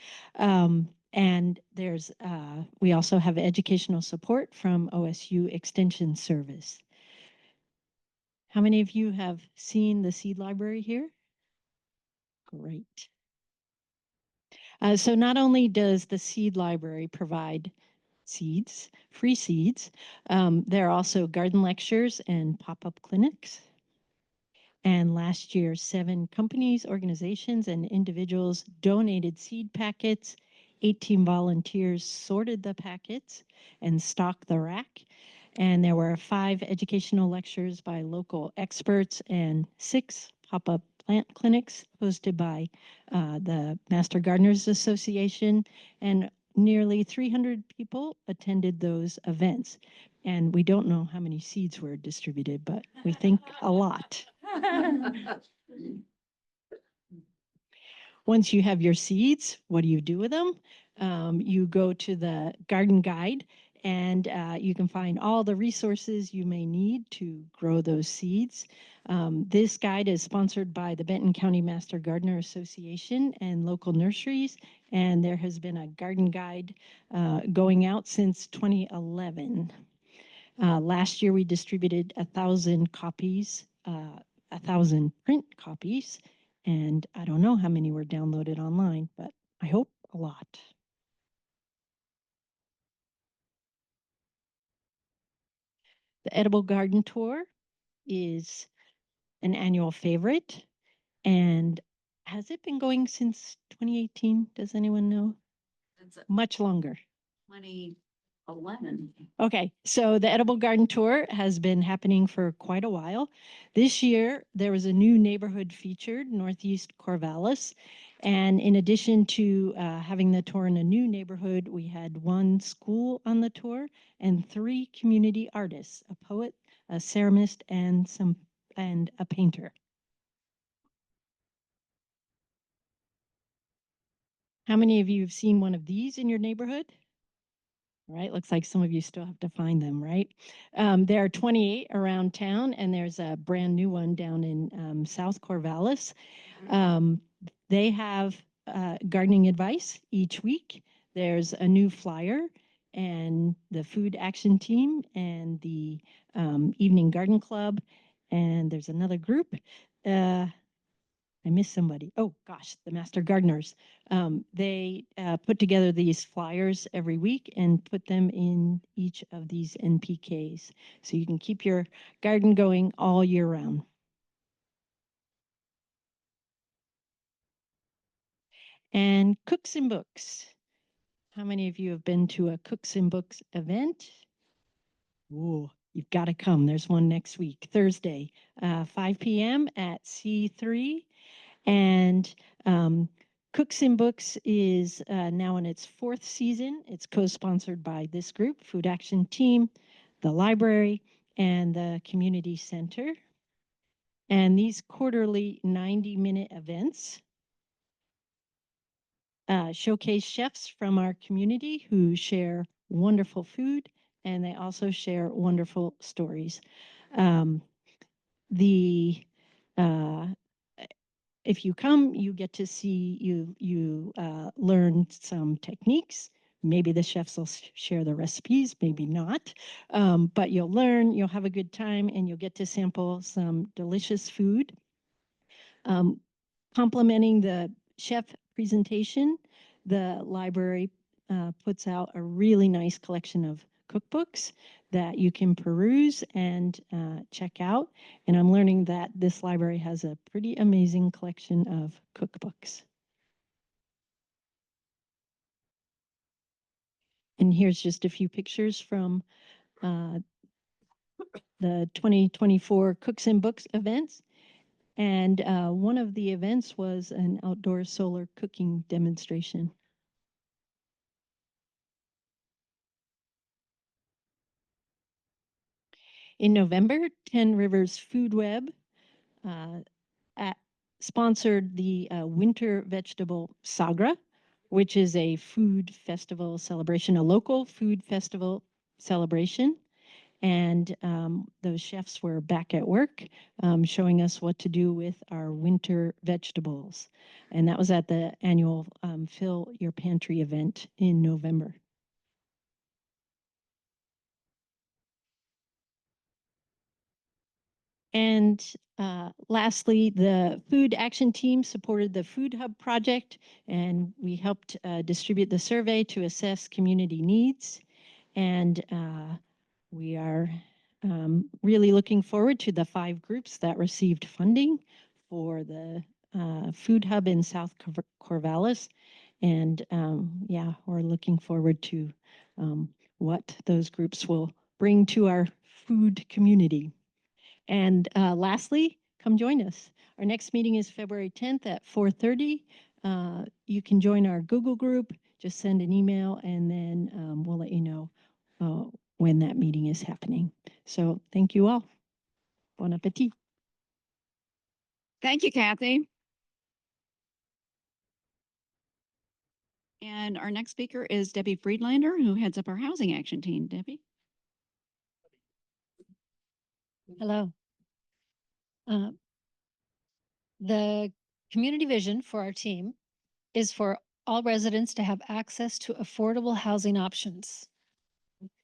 And there's, we also have educational support from OSU Extension Service. How many of you have seen the seed library here? Great. So not only does the seed library provide seeds, free seeds, there are also garden lectures and pop-up clinics. And last year, 7 companies, organizations, and individuals donated seed packets. 18 volunteers sorted the packets and stocked the rack. And there were 5 educational lectures by local experts and 6 pop-up plant clinics hosted by the Master Gardeners Association. And nearly 300 people attended those events. And we don't know how many seeds were distributed, but we think a lot. Once you have your seeds, what do you do with them? You go to the garden guide and you can find all the resources you may need to grow those seeds. This guide is sponsored by the Benton County Master Gardener Association and local nurseries, and there has been a garden guide going out since 2011. Last year we distributed 1,000 copies, 1,000 print copies, and I don't know how many were downloaded online, but I hope a lot. The Edible Garden Tour is an annual favorite. And has it been going since 2018? Does anyone know? Much longer. 2011. Okay, so the Edible Garden Tour has been happening for quite a while. This year, there was a new neighborhood featured, Northeast Corvallis. And in addition to having the tour in a new neighborhood, we had one school on the tour and 3 community artists, a poet, a ceramist, and a painter. How many of you have seen one of these in your neighborhood? Right, looks like some of you still have to find them, right? There are 28 around town, and there's a brand new one down in South Corvallis. They have gardening advice each week. There's a new flyer, and the food action team, and the evening garden club, and there's another group. I missed somebody. Oh gosh, the Master Gardeners. They put together these flyers every week and put them in each of these NPKs. So you can keep your garden going all year round. And Cooks and Books. How many of you have been to a Cooks and Books event? Ooh, you've got to come. There's one next week, Thursday, 5 p.m. at C3. And Cooks and Books is now in its 4th season. It's co-sponsored by this group, Food Action Team, the library, and the community center. And these quarterly 90-minute events showcase chefs from our community who share wonderful food, and they also share wonderful stories. If you come, you get to see, you learn some techniques. Maybe the chefs will share the recipes, maybe not. But you'll learn, you'll have a good time, and you'll get to sample some delicious food. Complementing the chef presentation, the library puts out a really nice collection of cookbooks that you can peruse and check out. And I'm learning that this library has a pretty amazing collection of cookbooks. And here's just a few pictures from the 2024 Cooks and Books events. And one of the events was an outdoor solar cooking demonstration. In November, 10 Rivers Food Web sponsored the Winter Vegetable Sagra, which is a food festival celebration, a local food festival celebration. And those chefs were back at work showing us what to do with our winter vegetables. And that was at the annual Fill Your Pantry event in November. And lastly, the Food Action Team supported the Food Hub project, and we helped distribute the survey to assess community needs. And we are really looking forward to the 5 groups that received funding for the Food Hub in South Corvallis. And yeah, we're looking forward to what those groups will bring to our food community. And lastly, come join us. Our next meeting is February 10th at 4:30. You can join our Google group, just send an email, and then we'll let you know when that meeting is happening. So thank you all. Bon appetit. Thank you, Kathy. And our next speaker is Debbie Friedlander, who heads up our housing action team. Debbie? Hello. The community vision for our team is for all residents to have access to affordable housing options.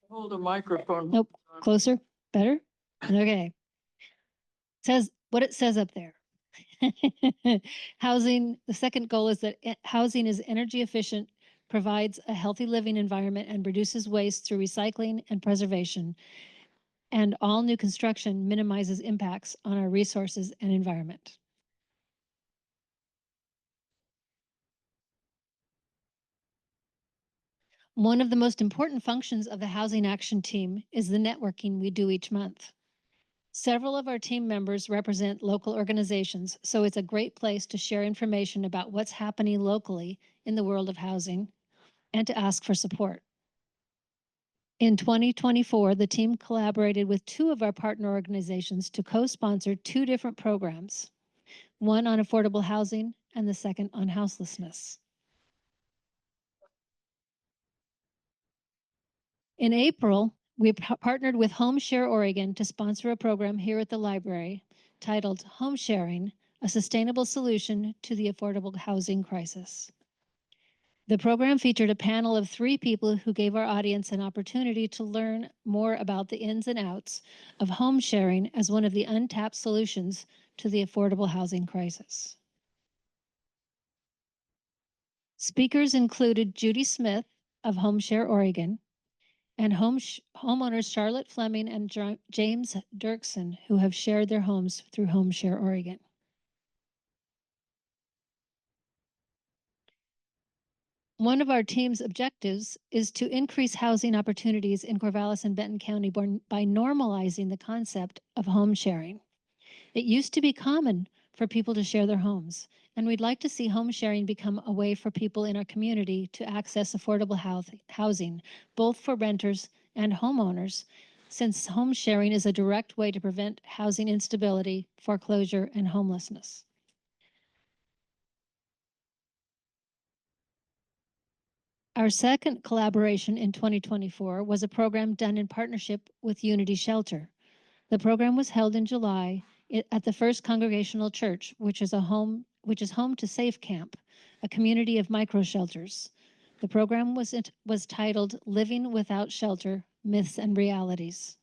Hold the microphone. Nope, closer, better? Okay. Says what it says up there. Housing, the second goal is that housing is energy efficient, provides a healthy living environment, and reduces waste through recycling and preservation. and all new construction minimizes impacts on our resources and environment. One of the most important functions of the Housing Action Team is the networking we do each month. Several of our team members represent local organizations, so it's a great place to share information about what's happening locally in the world of housing and to ask for support. In 2024, the team collaborated with two of our partner organizations to co-sponsor two different programs, one on affordable housing and the second on houselessness. In April, we partnered with Home Share Oregon to sponsor a program here at the library titled Home Sharing, a Sustainable Solution to the Affordable Housing Crisis. The program featured a panel of 3 people who gave our audience an opportunity to learn more about the ins and outs of home sharing as one of the untapped solutions to the affordable housing crisis. Speakers included Judy Smith of Home Share Oregon, and homeowners Charlotte Fleming and James Dirksen, who have shared their homes through Home Share Oregon. One of our team's objectives is to increase housing opportunities in Corvallis and Benton County by normalizing the concept of home sharing. It used to be common for people to share their homes, and we'd like to see home sharing become a way for people in our community to access affordable housing, both for renters and homeowners, since home sharing is a direct way to prevent housing instability, foreclosure, and homelessness. Our second collaboration in 2024 was a program done in partnership with Unity Shelter. The program was held in July at the First Congregational Church, which is home to Safe Camp, a community of micro shelters. The program was titled Living Without Shelter: Myths and Realities.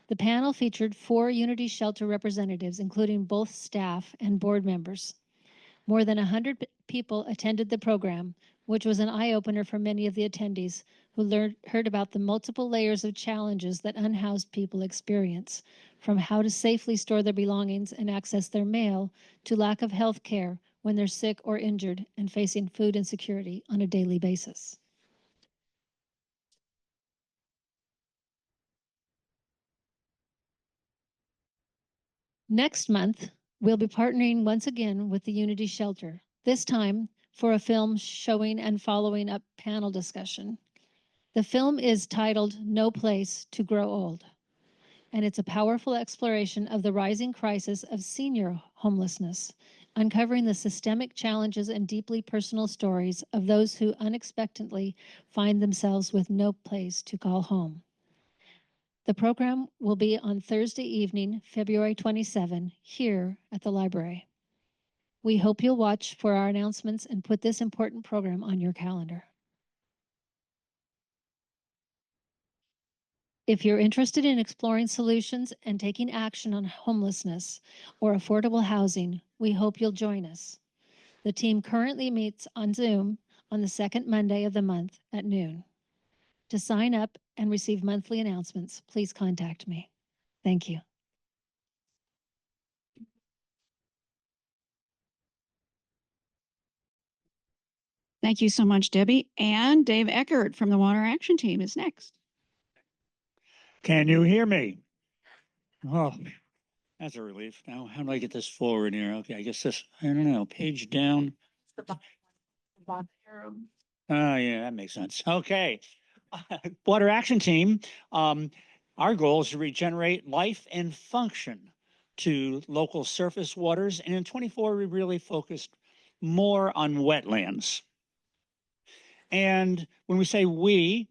The panel featured 4 Unity Shelter representatives, including both staff and board members. More than 100 people attended the program, which was an eye-opener for many of the attendees who heard about the multiple layers of challenges that unhoused people experience, from how to safely store their belongings and access their mail to lack of health care when they're sick or injured and facing food insecurity on a daily basis. Next month, we'll be partnering once again with the Unity Shelter, this time for a film showing and following up panel discussion. The film is titled No Place to Grow Old, and it's a powerful exploration of the rising crisis of senior homelessness, uncovering the systemic challenges and deeply personal stories of those who unexpectedly find themselves with no place to call home. The program will be on Thursday evening, February 27, here at the library. We hope you'll watch for our announcements and put this important program on your calendar. If you're interested in exploring solutions and taking action on homelessness or affordable housing, we hope you'll join us. The team currently meets on Zoom on the second Monday of the month at noon. To sign up and receive monthly announcements, please contact me. Thank you. Thank you so much, Debbie. And Dave Eckert from the Water Action Team is next. Can you hear me? Oh, that's a relief. Now, how do I get this forward here? Okay, I guess this, I don't know, page down. Oh, yeah, that makes sense. Okay. Water Action Team, our goal is to regenerate life and function to local surface waters. And in 24, we really focused more on wetlands. And when we say we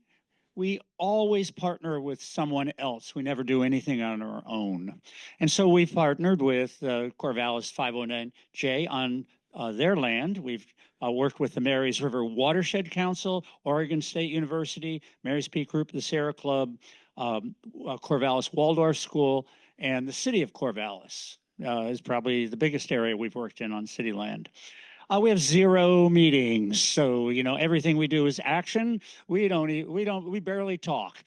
always partner with someone else. We never do anything on our own. And so we've partnered with Corvallis 509J on their land. We've worked with the Marys River Watershed Council, Oregon State University, Mary's Peak Group, the Sierra Club, Corvallis Waldorf School, and the city of Corvallis is probably the biggest area we've worked in on city land. We have 0 meetings, so you know everything we do is action. We barely talk.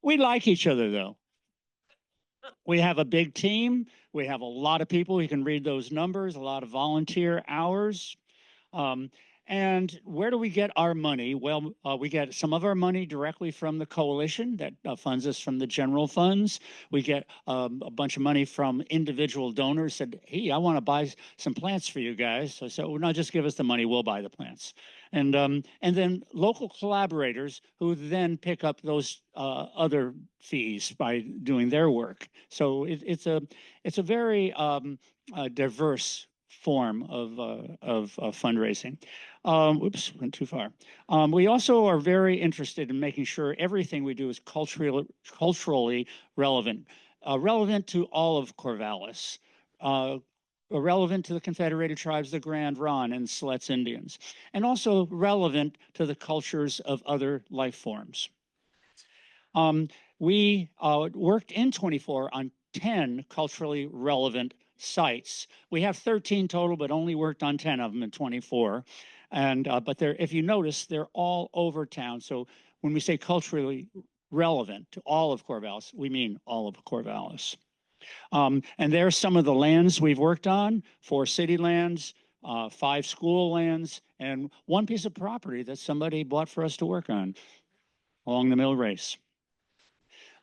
We like each other though. We have a big team. We have a lot of people who can read those numbers, a lot of volunteer hours. Um, and where do we get our money? Well, we get some of our money directly from the coalition that funds us from the general funds. We get a bunch of money from individual donors said, hey, I want to buy some plants for you guys. So I said, well, no, just give us the money. We'll buy the plants. And then local collaborators who then pick up those other fees by doing their work. So it's a very diverse form of fundraising. Oops, went too far. We also are very interested in making sure everything we do is culturally relevant, relevant to all of Corvallis, relevant to the Confederated Tribes, the Grand Ronde and Siletz Indians, and also relevant to the cultures of other life forms. We worked in 24 on 10 culturally relevant sites. We have 13 total, but only worked on 10 of them in 24. And but they're, if you notice, they're all over town. So when we say culturally relevant to all of Corvallis, we mean all of Corvallis. And there's some of the lands we've worked on: 4 city lands, 5 school lands, and 1 piece of property that somebody bought for us to work on along the Mill Race.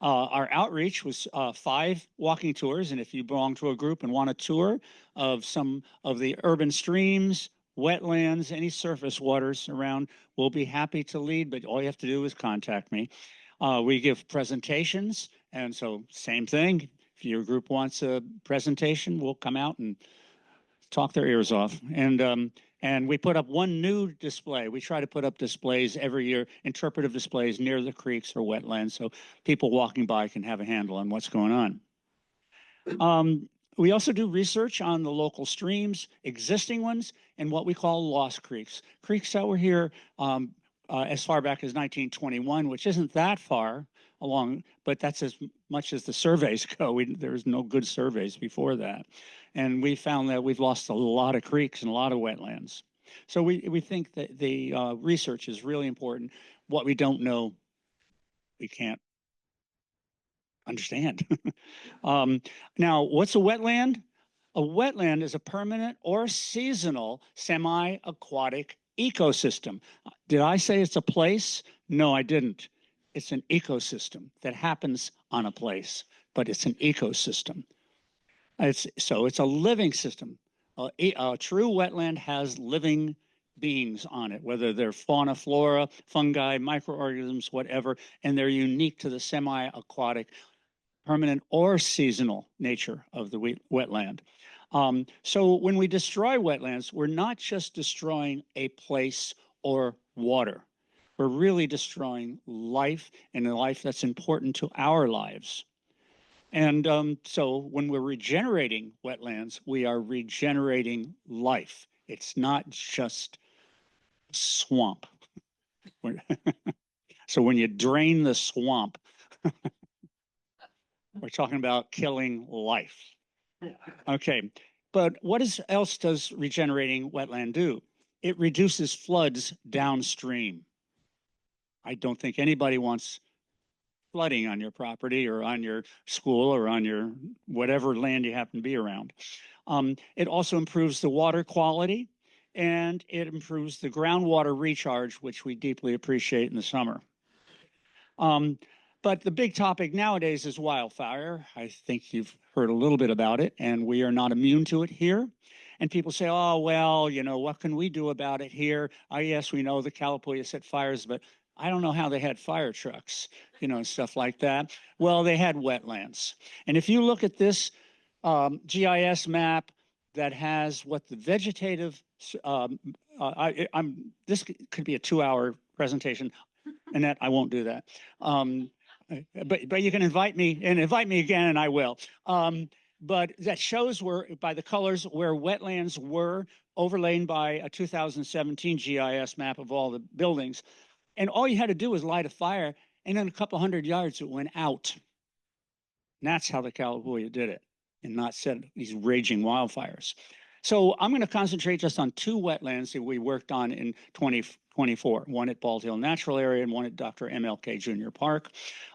Our outreach was 5 walking tours, and if you belong to a group and want a tour of some of the urban streams, wetlands, any surface waters around, we'll be happy to lead, but all you have to do is contact me. We give presentations, and so same thing. If your group wants a presentation, we'll come out and talk their ears off. And we put up 1 new display. We try to put up displays every year, interpretive displays near the creeks or wetlands, so people walking by can have a handle on what's going on. We also do research on the local streams, existing ones, and what we call lost creeks. Creeks that were here as far back as 1921, which isn't that far along, but that's as much as the surveys go. There's no good surveys before that. And we found that we've lost a lot of creeks and a lot of wetlands. So we think that the research is really important. What we don't know, we can't understand. Now, what's a wetland? A wetland is a permanent or seasonal semi-aquatic ecosystem. Did I say it's a place? No, I didn't. It's an ecosystem that happens on a place, but it's an ecosystem. It's a living system. A true wetland has living beings on it, whether they're fauna, flora, fungi, microorganisms, whatever, and they're unique to the semi-aquatic, permanent or seasonal nature of the wetland. So when we destroy wetlands, we're not just destroying a place or water. We're really destroying life, and a life that's important to our lives. And so when we're regenerating wetlands, we are regenerating life. It's not just swamp. So when you drain the swamp, we're talking about killing life. Okay, but what else does regenerating wetland do? It reduces floods downstream. I don't think anybody wants flooding on your property or on your school or on your whatever land you happen to be around. It also improves the water quality, and it improves the groundwater recharge, which we deeply appreciate in the summer. But the big topic nowadays is wildfire. I think you've heard a little bit about it, and we are not immune to it here. And people say, oh, well, you know, what can we do about it here? Yes, we know the Calipuya set fires, but I don't know how they had fire trucks, you know, stuff like that. Well, they had wetlands. And if you look at this GIS map that has what the vegetative, this could be a 2-hour presentation, Annette, I won't do that. But you can invite me again, and I will. But that shows where, by the colors, where wetlands were overlain by a 2017 GIS map of all the buildings. And all you had to do was light a fire, and in a couple 100 yards, it went out. And that's how the Calipuya did it, and not set these raging wildfires. So I'm going to concentrate just on two wetlands that we worked on in 2024, one at Bald Hill Natural Area and one at Dr. MLK Junior Park.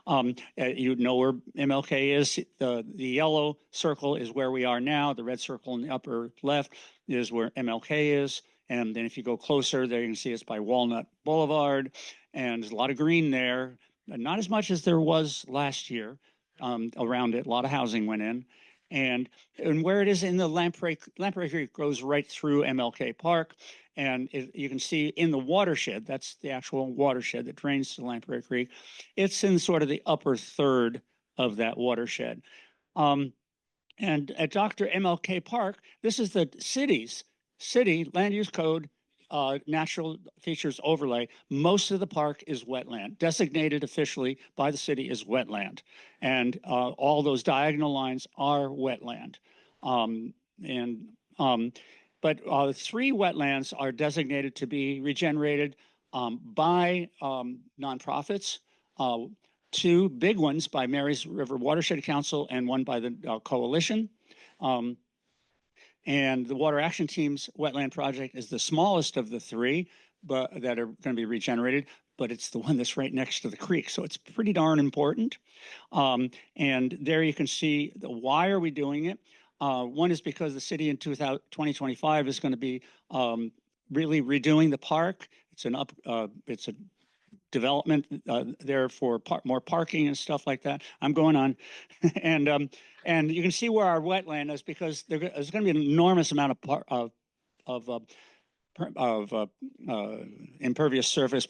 You know where MLK is. The yellow circle is where we are now. The red circle in the upper left is where MLK is. And then if you go closer, there you can see it's by Walnut Boulevard. And there's a lot of green there. Not as much as there was last year around it. A lot of housing went in. And where it is in the Lamprey Creek goes right through MLK Park. And you can see in the watershed, that's the actual watershed that drains to Lamprey Creek. It's in sort of the upper third of that watershed. And at Dr. MLK Park, this is the city land use code natural features overlay. Most of the park is wetland, designated officially by the city as wetland. And all those diagonal lines are wetland. But 3 wetlands are designated to be regenerated by nonprofits. 2 big ones by Marys River Watershed Council and one by the coalition. And the Water Action Team's wetland project is the smallest of the 3 but that are going to be regenerated, but it's the one that's right next to the creek. So it's pretty darn important. And there you can see why are we doing it? One is because the city in 2025 is going to be really redoing the park. It's it's a development there for more parking and stuff like that. I'm going on, and you can see where our wetland is because there's going to be an enormous amount of impervious surface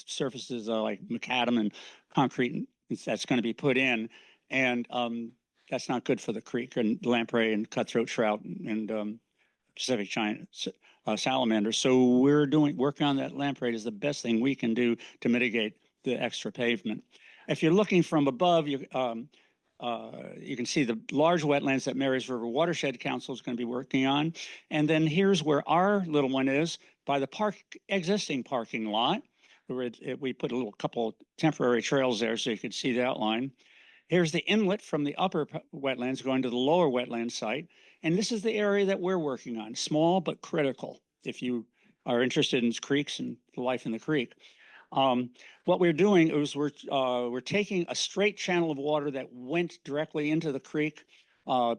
surfaces like macadam and concrete that's going to be put in, and that's not good for the creek and lamprey and cutthroat trout and Pacific giant salamander. So we're working on that lamprey is the best thing we can do to mitigate the extra pavement. If you're looking from above, you can see the large wetlands that Marys River Watershed Council is going to be working on. And then here's where our little one is by the existing parking lot. We put a couple temporary trails there so you could see the outline. Here's the inlet from the upper wetlands going to the lower wetland site. And this is the area that we're working on, small but critical if you are interested in creeks and life in the creek. What we're doing is we're taking a straight channel of water that went directly into the creek. We're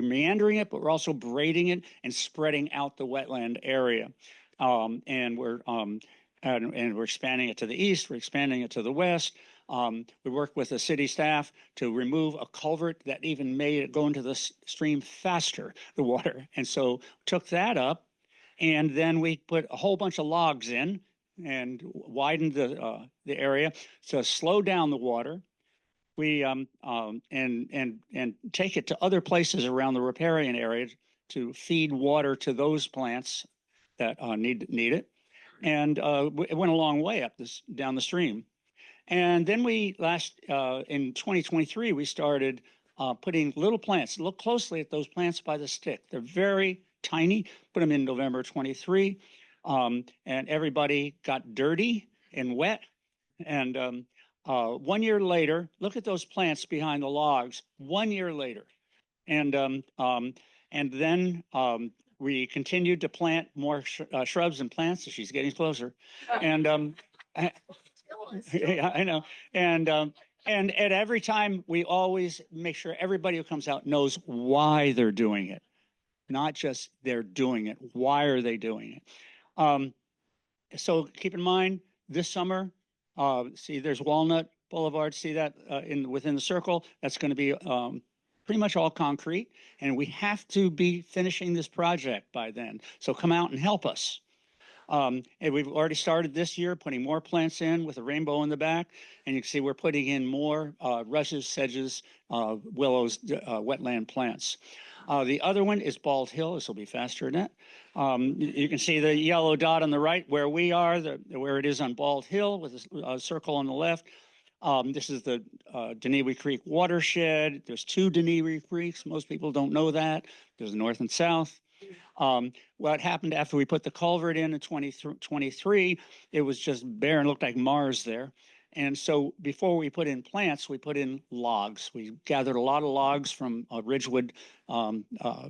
meandering it, but we're also braiding it and spreading out the wetland area. And we're expanding it to the east, we're expanding it to the west. We worked with the city staff to remove a culvert that even made it go into the stream faster, the water. And so took that up, and then we put a whole bunch of logs in and widened the area to slow down the water. We and take it to other places around the riparian area to feed water to those plants that need it. And it went a long way down the stream. And then in 2023, we started putting little plants. Look closely at those plants by the stick. They're very tiny. Put them in November 23. And everybody got dirty and wet. And 1 year later, look at those plants behind the logs. 1 year later. And then we continued to plant more shrubs and plants. So she's getting closer. And yeah, I know. And at every time, we always make sure everybody who comes out knows why they're doing it, not just they're doing it. Why are they doing it? So keep in mind, this summer, see, there's Walnut Boulevard. See that within the circle? That's going to be pretty much all concrete, and we have to be finishing this project by then. So come out and help us. And we've already started this year putting more plants in with a rainbow in the back. And you can see we're putting in more rushes, sedges, willows, wetland plants. The other one is Bald Hill. This will be faster than that. You can see the yellow dot on the right where we are, where it is on Bald Hill with a circle on the left. This is the Denewey Creek watershed. There's 2 Denewey Creeks. Most people don't know that. There's north and south. What happened after we put the culvert in 2023, it was just bare and looked like Mars there. And so before we put in plants, we put in logs. We gathered a lot of logs from Ridgewood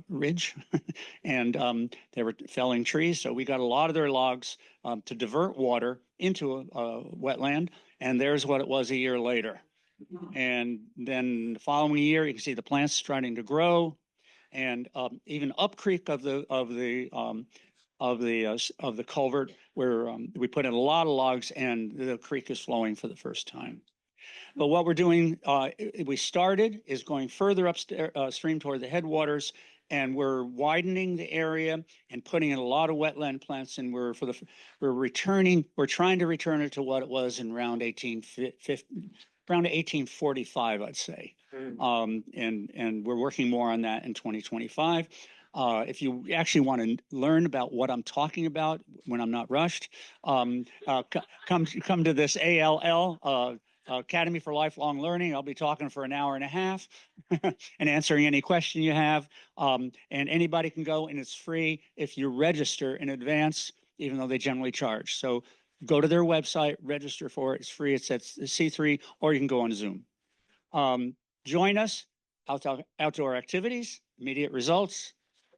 Ridge, and they were felling trees. So we got a lot of their logs to divert water into a wetland. And there's what it was a year later. And then the following year, you can see the plants starting to grow, and even up creek of the culvert, where we put in a lot of logs, and the creek is flowing for the first time. But what we're doing, we started, is going further upstream toward the headwaters, and we're widening the area and putting in a lot of wetland plants, and we're trying to return it to what it was in around 1845, I'd say. And we're working more on that in 2025. If you actually want to learn about what I'm talking about when I'm not rushed, come to this ALL, Academy for Lifelong Learning. I'll be talking for an hour and a half and answering any question you have. And anybody can go, and it's free if you register in advance, even though they generally charge. So go to their website, register for it. It's free. It's at C3, or you can go on Zoom. Join us. Outdoor activities, immediate results,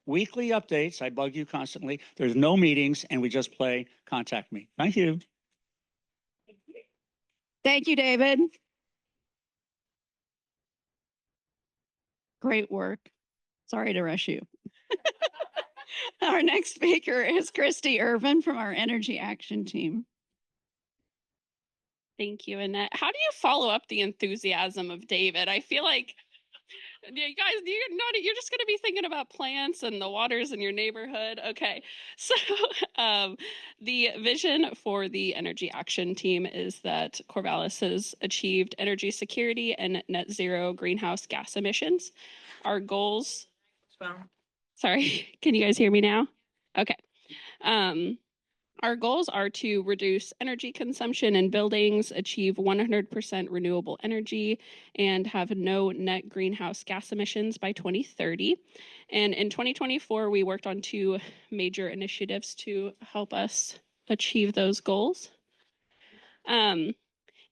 weekly updates. I bug you constantly. There's no meetings, and we just play. Contact me. Thank you. Thank you, David. Great work. Sorry to rush you. Our next speaker is Christy Irvin from our Energy Action Team. Thank you, Annette. How do you follow up the enthusiasm of David? I feel like you guys, you're just going to be thinking about plants and the waters in your neighborhood. Okay. So the vision for the Energy Action Team is that Corvallis has achieved energy security and net zero greenhouse gas emissions. Our goals. Sorry, can you guys hear me now? Okay. Our goals are to reduce energy consumption in buildings, achieve 100% renewable energy, and have no net greenhouse gas emissions by 2030. And in 2024, we worked on 2 major initiatives to help us achieve those goals. In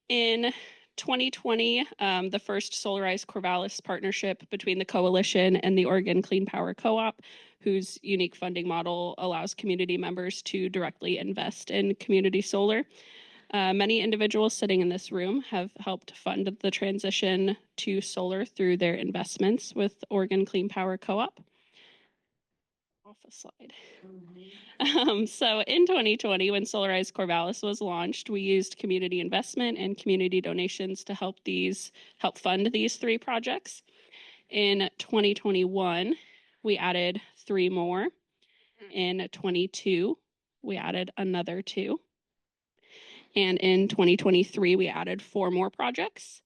2020, the first Solarized Corvallis partnership between the coalition and the Oregon Clean Power Co-op, whose unique funding model allows community members to directly invest in community solar. Many individuals sitting in this room have helped fund the transition to solar through their investments with Oregon Clean Power Co-op. Off a slide. So in 2020, when Solarized Corvallis was launched, we used community investment and community donations to help fund these 3 projects. In 2021, we added 3 more. In 22, we added another 2. And in 2023, we added 4 more projects.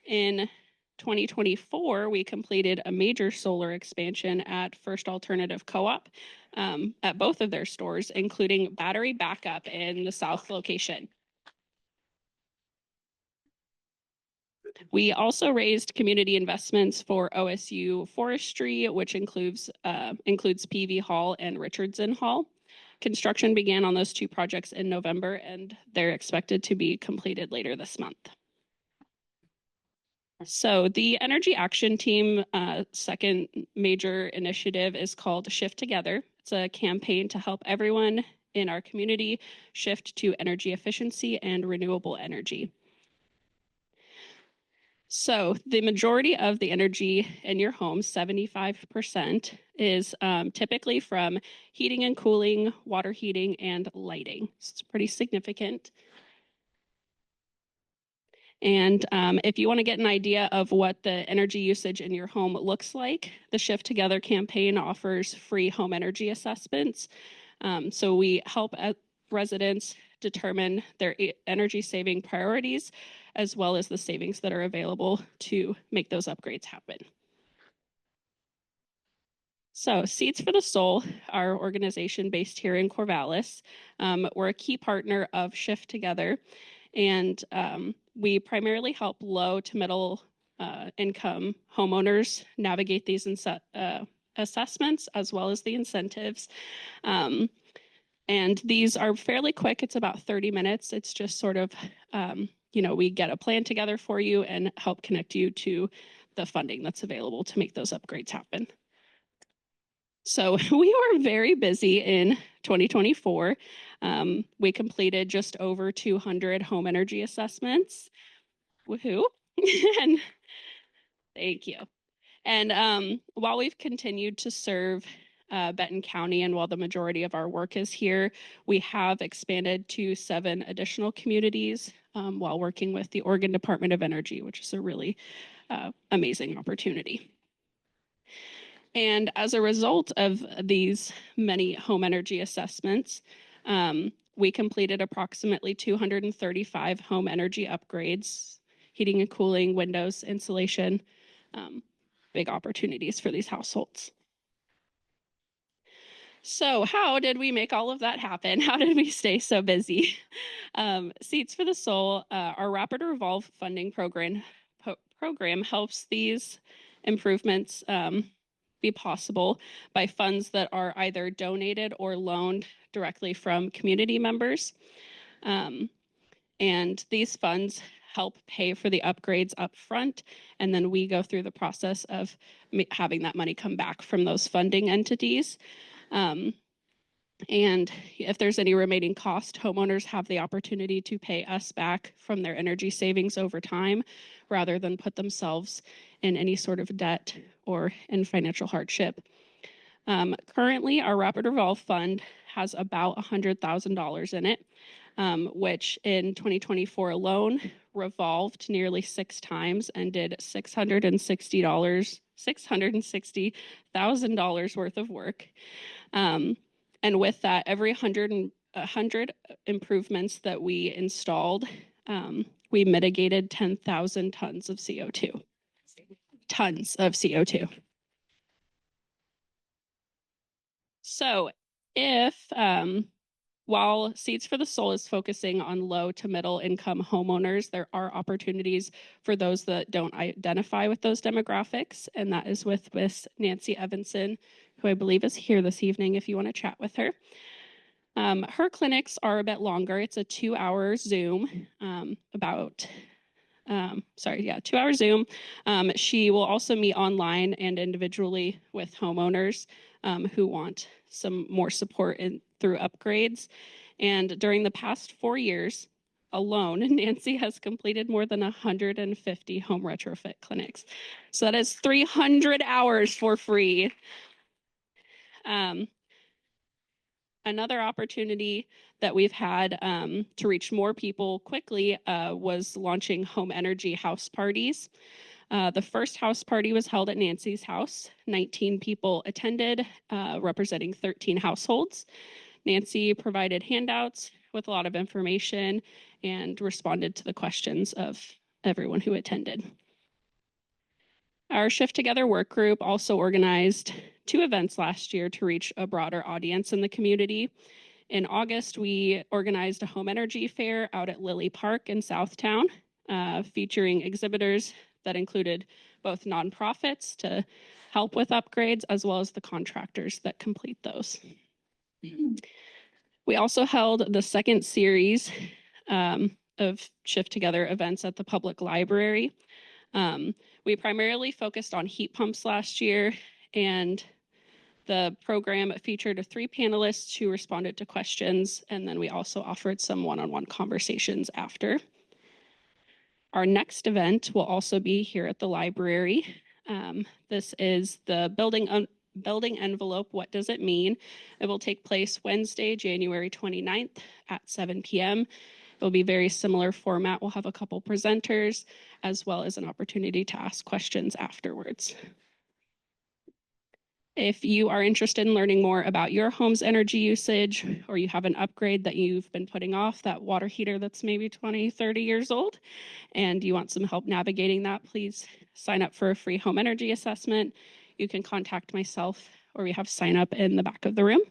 In 2024, we completed a major solar expansion at First Alternative Co-op at both of their stores, including battery backup in the south location. We also raised community investments for OSU Forestry, which includes PV Hall and Richardson Hall. Construction began on those 2 projects in November, and they're expected to be completed later this month. So the Energy Action Team second major initiative is called Shift Together. It's a campaign to help everyone in our community shift to energy efficiency and renewable energy. So the majority of the energy in your home, 75%, is typically from heating and cooling, water heating, and lighting. So it's pretty significant. And if you want to get an idea of what the energy usage in your home looks like, the Shift Together campaign offers free home energy assessments. So we help residents determine their energy saving priorities, as well as the savings that are available to make those upgrades happen. So Seeds for the Soul, our organization based here in Corvallis, we're a key partner of Shift Together, and we primarily help low to middle income homeowners navigate these assessments as well as the incentives. And these are fairly quick. It's about 30 minutes. It's just sort of we get a plan together for you and help connect you to the funding that's available to make those upgrades happen. So we were very busy in 2024. We completed just over 200 home energy assessments. Woohoo! And thank you. And while we've continued to serve Benton County, and while the majority of our work is here, we have expanded to 7 additional communities while working with the Oregon Department of Energy, which is a really amazing opportunity. And as a result of these many home energy assessments, we completed approximately 235 home energy upgrades, heating and cooling, windows, insulation, big opportunities for these households. So how did we make all of that happen? How did we stay so busy? Seeds for the Soul, our Rapid Revolve funding program helps these improvements be possible by funds that are either donated or loaned directly from community members. And these funds help pay for the upgrades up front, and then we go through the process of having that money come back from those funding entities. And if there's any remaining cost, homeowners have the opportunity to pay us back from their energy savings over time, rather than put themselves in any sort of debt or in financial hardship. Currently, our Rapid Revolve Fund has about $100,000 in it, which in 2024 alone revolved nearly 6 times and did $660,000 worth of work. And with that, every 100 improvements that we installed, we mitigated 10,000 tons of CO2. Tons of CO2. So if, while Seeds for the Soul is focusing on low to middle income homeowners, there are opportunities for those that don't identify with those demographics, and that is with Miss Nancy Evanson, who I believe is here this evening if you want to chat with her. Her clinics are a bit longer. It's a 2-hour Zoom, 2-hour Zoom. She will also meet online and individually with homeowners who want some more support through upgrades. And during the past 4 years alone, Nancy has completed more than 150 home retrofit clinics. So that is 300 hours for free. Another opportunity that we've had to reach more people quickly was launching home energy house parties. The first house party was held at Nancy's house. 19 people attended, representing 13 households. Nancy provided handouts with a lot of information and responded to the questions of everyone who attended. Our Shift Together work group also organized 2 events last year to reach a broader audience in the community. In August, we organized a home energy fair out at Lily Park in Southtown, featuring exhibitors that included both nonprofits to help with upgrades, as well as the contractors that complete those. We also held the second series of Shift Together events at the public library. We primarily focused on heat pumps last year, and the program featured 3 panelists who responded to questions, and then we also offered some one-on-one conversations after. Our next event will also be here at the library. This is the building envelope, What Does It Mean? It will take place Wednesday, January 29th at 7 p.m. It will be very similar format. We'll have a couple presenters, as well as an opportunity to ask questions afterwards. If you are interested in learning more about your home's energy usage, or you have an upgrade that you've been putting off, that water heater that's maybe 20, 30 years old, and you want some help navigating that, please sign up for a free home energy assessment. You can contact myself, or we have sign up in the back of the room.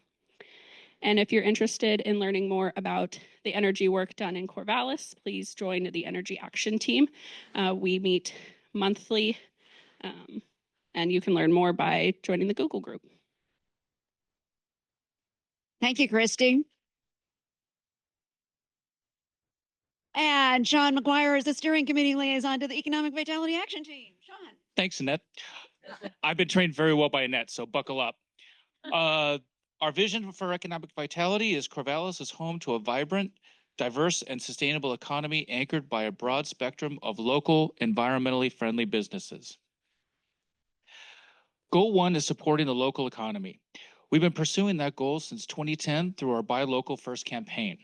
And if you're interested in learning more about the energy work done in Corvallis, please join the Energy Action Team. We meet monthly, and you can learn more by joining the Google group. Thank you, Christy. And Sean McGuire is the steering committee liaison to the Economic Vitality Action Team. Sean. Thanks, Annette. I've been trained very well by Annette, so buckle up. Our vision for economic vitality is Corvallis is home to a vibrant, diverse, and sustainable economy anchored by a broad spectrum of local, environmentally friendly businesses. Goal 1 is supporting the local economy. We've been pursuing that goal since 2010 through our Buy Local First campaign.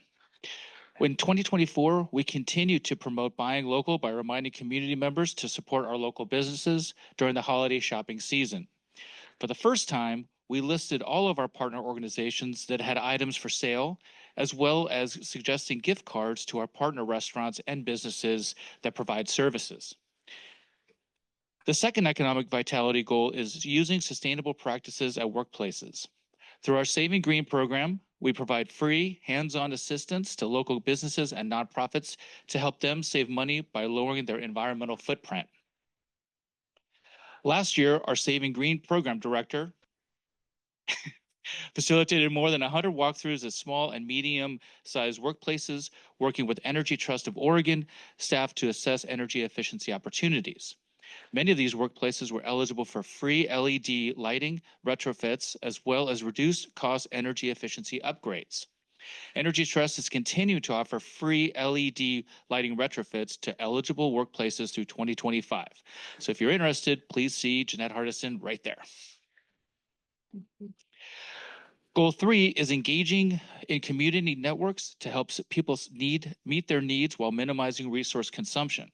In 2024, we continue to promote buying local by reminding community members to support our local businesses during the holiday shopping season. For the first time, we listed all of our partner organizations that had items for sale, as well as suggesting gift cards to our partner restaurants and businesses that provide services. The second economic vitality goal is using sustainable practices at workplaces. Through our Saving Green program, we provide free, hands-on assistance to local businesses and nonprofits to help them save money by lowering their environmental footprint. Last year, our Saving Green program director facilitated more than 100 walkthroughs at small and medium-sized workplaces, working with Energy Trust of Oregon staff to assess energy efficiency opportunities. Many of these workplaces were eligible for free LED lighting retrofits, as well as reduced cost energy efficiency upgrades. Energy Trust is continuing to offer free LED lighting retrofits to eligible workplaces through 2025. So if you're interested, please see Jeanette Hardison right there. Goal 3 is engaging in community networks to help people meet their needs while minimizing resource consumption.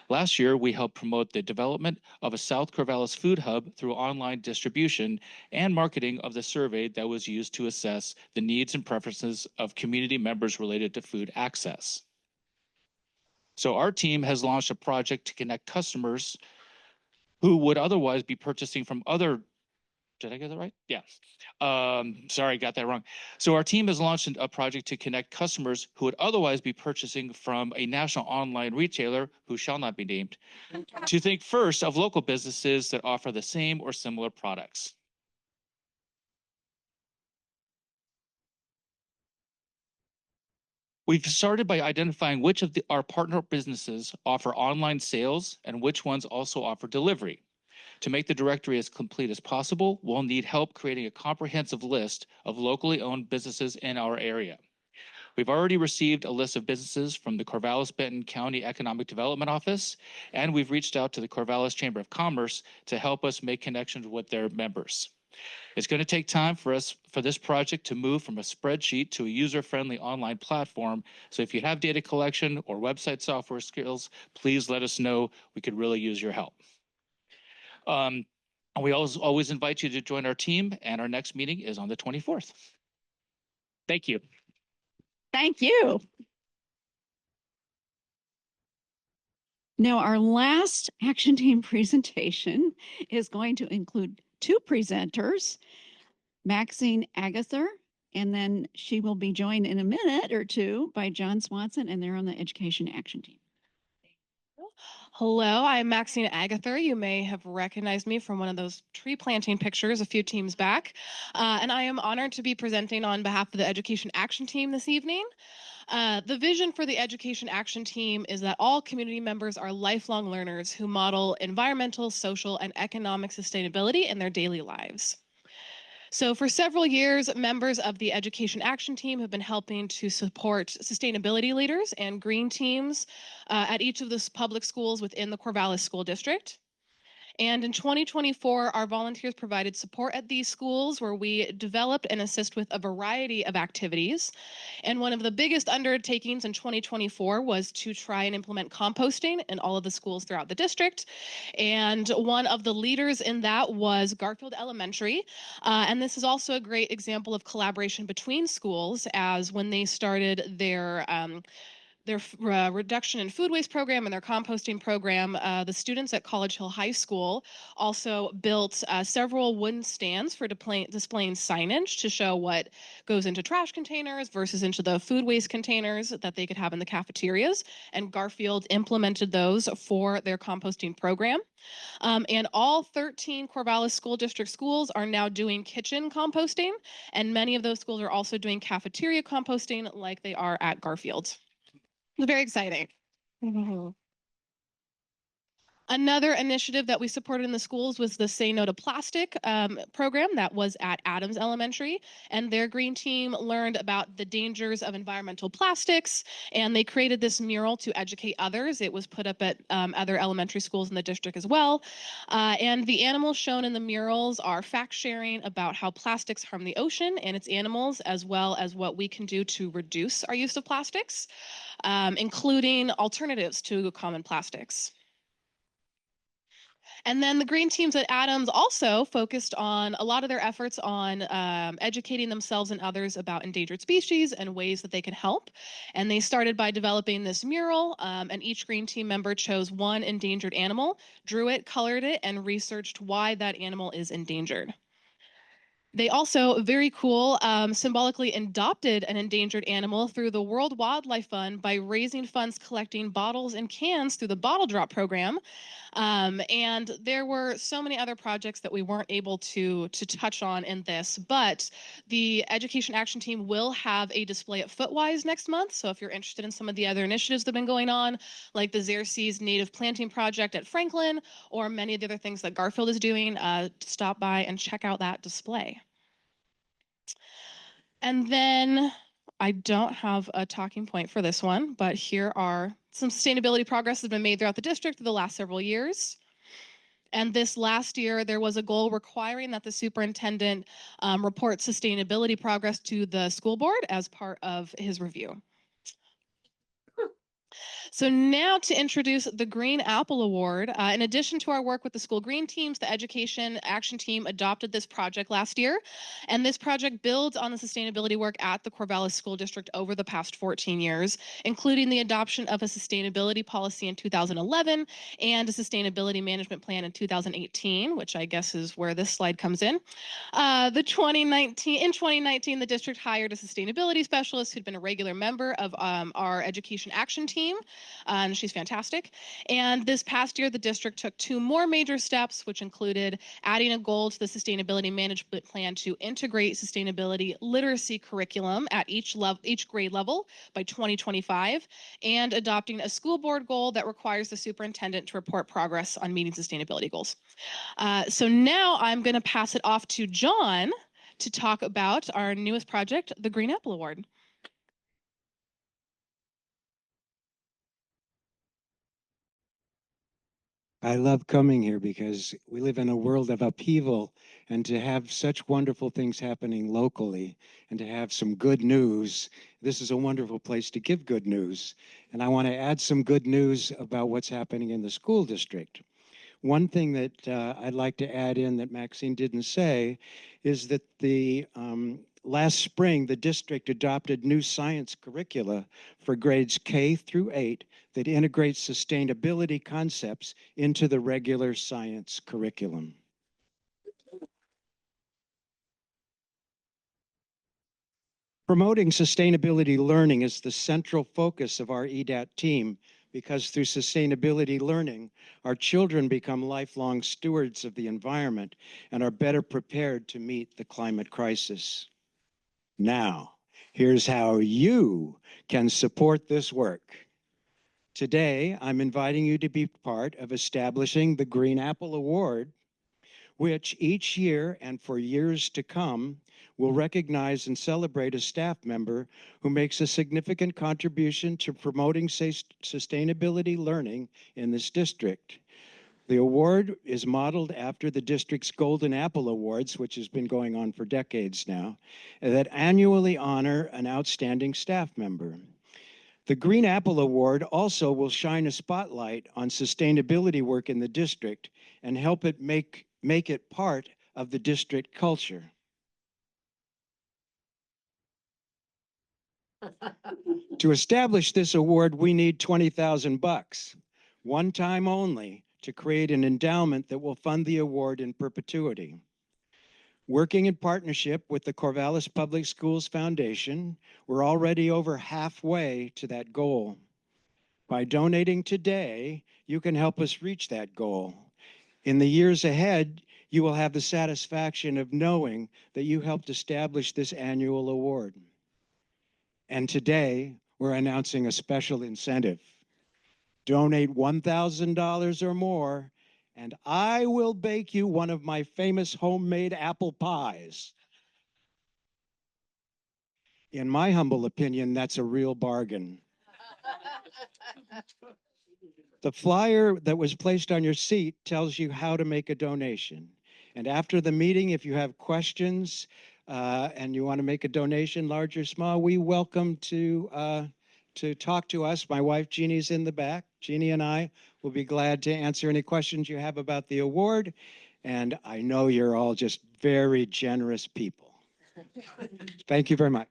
Last year, we helped promote the development of a South Corvallis food hub through online distribution and marketing of the survey that was used to assess the needs and preferences of community members related to food access. So our team has launched a project to connect customers who would otherwise be purchasing from other. Did I get that right? Yeah. Sorry, got that wrong. So our team has launched a project to connect customers who would otherwise be purchasing from a national online retailer who shall not be named to think first of local businesses that offer the same or similar products. We've started by identifying which of our partner businesses offer online sales and which ones also offer delivery. To make the directory as complete as possible, we'll need help creating a comprehensive list of locally owned businesses in our area. We've already received a list of businesses from the Corvallis-Benton County Economic Development Office, and we've reached out to the Corvallis Chamber of Commerce to help us make connections with their members. It's going to take time for this project to move from a spreadsheet to a user-friendly online platform. So if you have data collection or website software skills, please let us know. We could really use your help. We always invite you to join our team, and our next meeting is on the 24th. Thank you. Thank you. Now, our last action team presentation is going to include 2 presenters, Maxine Agather, and then she will be joined in a minute or 2 by John Swanson, and they're on the Education Action Team. Hello, I'm Maxine Agather. You may have recognized me from one of those tree planting pictures a few teams back. And I am honored to be presenting on behalf of the Education Action Team this evening. The vision for the Education Action Team is that all community members are lifelong learners who model environmental, social, and economic sustainability in their daily lives. So for several years, members of the Education Action Team have been helping to support sustainability leaders and green teams at each of the public schools within the Corvallis School District. And in 2024, our volunteers provided support at these schools where we developed and assist with a variety of activities. And one of the biggest undertakings in 2024 was to try and implement composting in all of the schools throughout the district. And one of the leaders in that was Garfield Elementary. And this is also a great example of collaboration between schools, as when they started their reduction in food waste program and their composting program, the students at College Hill High School also built several wooden stands for displaying signage to show what goes into trash containers versus into the food waste containers that they could have in the cafeterias. And Garfield implemented those for their composting program. And all 13 Corvallis School District schools are now doing kitchen composting, and many of those schools are also doing cafeteria composting like they are at Garfield. It's very exciting. Another initiative that we supported in the schools was the Say No to Plastic program that was at Adams Elementary. And their green team learned about the dangers of environmental plastics, and they created this mural to educate others. It was put up at other elementary schools in the district as well. And the animals shown in the murals are fact sharing about how plastics harm the ocean and its animals, as well as what we can do to reduce our use of plastics, including alternatives to common plastics. And then the green teams at Adams also focused on a lot of their efforts on educating themselves and others about endangered species and ways that they can help. And they started by developing this mural, and each green team member chose one endangered animal, drew it, colored it, and researched why that animal is endangered. They also, very cool, symbolically adopted an endangered animal through the World Wildlife Fund by raising funds collecting bottles and cans through the Bottle Drop program. And there were so many other projects that we weren't able to touch on in this, but the Education Action Team will have a display at Footwise next month. So if you're interested in some of the other initiatives that have been going on, like the Xerces Native Planting Project at Franklin, or many of the other things that Garfield is doing, stop by and check out that display. And then I don't have a talking point for this one, but here are some sustainability progress that's been made throughout the district for the last several years. And this last year, there was a goal requiring that the superintendent report sustainability progress to the school board as part of his review. So now to introduce the Green Apple Award. In addition to our work with the school green teams, the Education Action Team adopted this project last year. And this project builds on the sustainability work at the Corvallis School District over the past 14 years, including the adoption of a sustainability policy in 2011 and a sustainability management plan in 2018, which I guess is where this slide comes in. In 2019, the district hired a sustainability specialist who'd been a regular member of our Education Action Team. And she's fantastic. And this past year, the district took 2 more major steps, which included adding a goal to the sustainability management plan to integrate sustainability literacy curriculum at each grade level by 2025, and adopting a school board goal that requires the superintendent to report progress on meeting sustainability goals. So now I'm going to pass it off to John to talk about our newest project, the Green Apple Award. I love coming here because we live in a world of upheaval, and to have such wonderful things happening locally and to have some good news, this is a wonderful place to give good news. And I want to add some good news about what's happening in the school district. One thing that I'd like to add in that Maxine didn't say is that last spring, the district adopted new science curricula for grades K through 8 that integrates sustainability concepts into the regular science curriculum. Promoting sustainability learning is the central focus of our EDAT team, because through sustainability learning, our children become lifelong stewards of the environment and are better prepared to meet the climate crisis. Now, here's how you can support this work. Today, I'm inviting you to be part of establishing the Green Apple Award, which each year and for years to come will recognize and celebrate a staff member who makes a significant contribution to promoting sustainability learning in this district. The award is modeled after the district's Golden Apple Awards, which has been going on for decades now, that annually honor an outstanding staff member. The Green Apple Award also will shine a spotlight on sustainability work in the district and help it make it part of the district culture. To establish this award, we need $20,000, one time only, to create an endowment that will fund the award in perpetuity. Working in partnership with the Corvallis Public Schools Foundation, we're already over halfway to that goal. By donating today, you can help us reach that goal. In the years ahead, you will have the satisfaction of knowing that you helped establish this annual award. And today, we're announcing a special incentive. Donate $1,000 or more, and I will bake you one of my famous homemade apple pies. In my humble opinion, that's a real bargain. The flyer that was placed on your seat tells you how to make a donation. And after the meeting, if you have questions and you want to make a donation, large or small, we welcome to talk to us. My wife, Jeannie's in the back. Jeannie and I will be glad to answer any questions you have about the award. And I know you're all just very generous people. Thank you very much.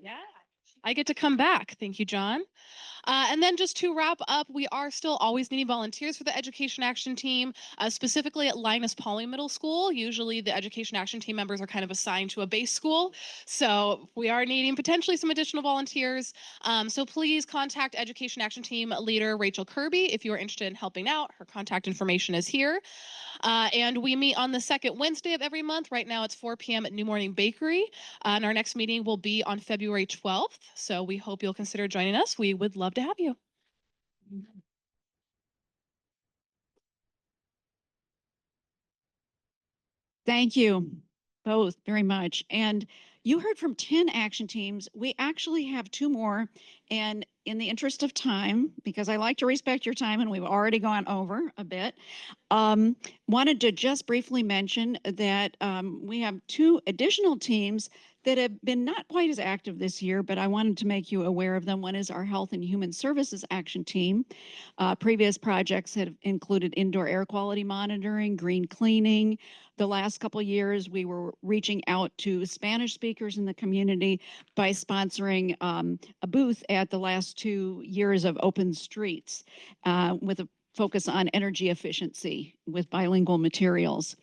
Yeah, I get to come back. Thank you, John. And then just to wrap up, we are still always needing volunteers for the Education Action Team, specifically at Linus Pauling Middle School. Usually the Education Action Team members are kind of assigned to a base school. So we are needing potentially some additional volunteers. So please contact Education Action Team leader Rachel Kirby if you are interested in helping out. Her contact information is here. And we meet on the second Wednesday of every month. Right now it's 4 p.m. at New Morning Bakery. And our next meeting will be on February 12th. So we hope you'll consider joining us. We would love to have you. Thank you both very much. And you heard from 10 action teams. We actually have 2 more. And in the interest of time, because I like to respect your time and we've already gone over a bit, wanted to just briefly mention that we have 2 additional teams that have been not quite as active this year, but I wanted to make you aware of them. One is our Health and Human Services Action Team. Previous projects have included indoor air quality monitoring, green cleaning. The last couple of years, we were reaching out to Spanish speakers in the community by sponsoring a booth at the last 2 years of Open Streets with a focus on energy efficiency with bilingual materials.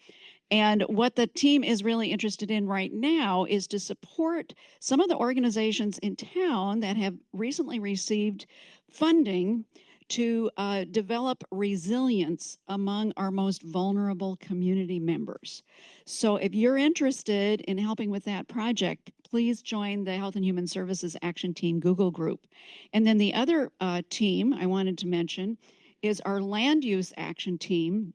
And what the team is really interested in right now is to support some of the organizations in town that have recently received funding to develop resilience among our most vulnerable community members. So if you're interested in helping with that project, please join the Health and Human Services Action Team Google group. And then the other team I wanted to mention is our Land Use Action Team,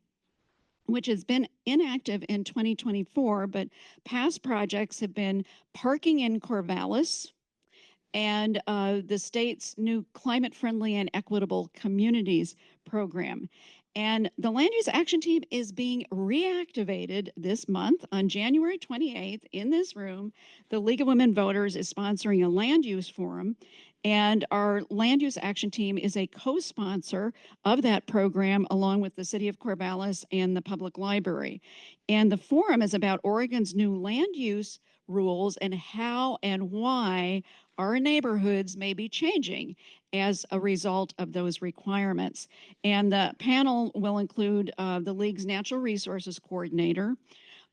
which has been inactive in 2024, but past projects have been parking in Corvallis and the state's new Climate Friendly and Equitable Communities program. And the Land Use Action Team is being reactivated this month on January 28th in this room. The League of Women Voters is sponsoring a land use forum, and our Land Use Action Team is a co-sponsor of that program along with the City of Corvallis and the Public Library. And the forum is about Oregon's new land use rules and how and why our neighborhoods may be changing as a result of those requirements. And the panel will include the League's Natural Resources Coordinator,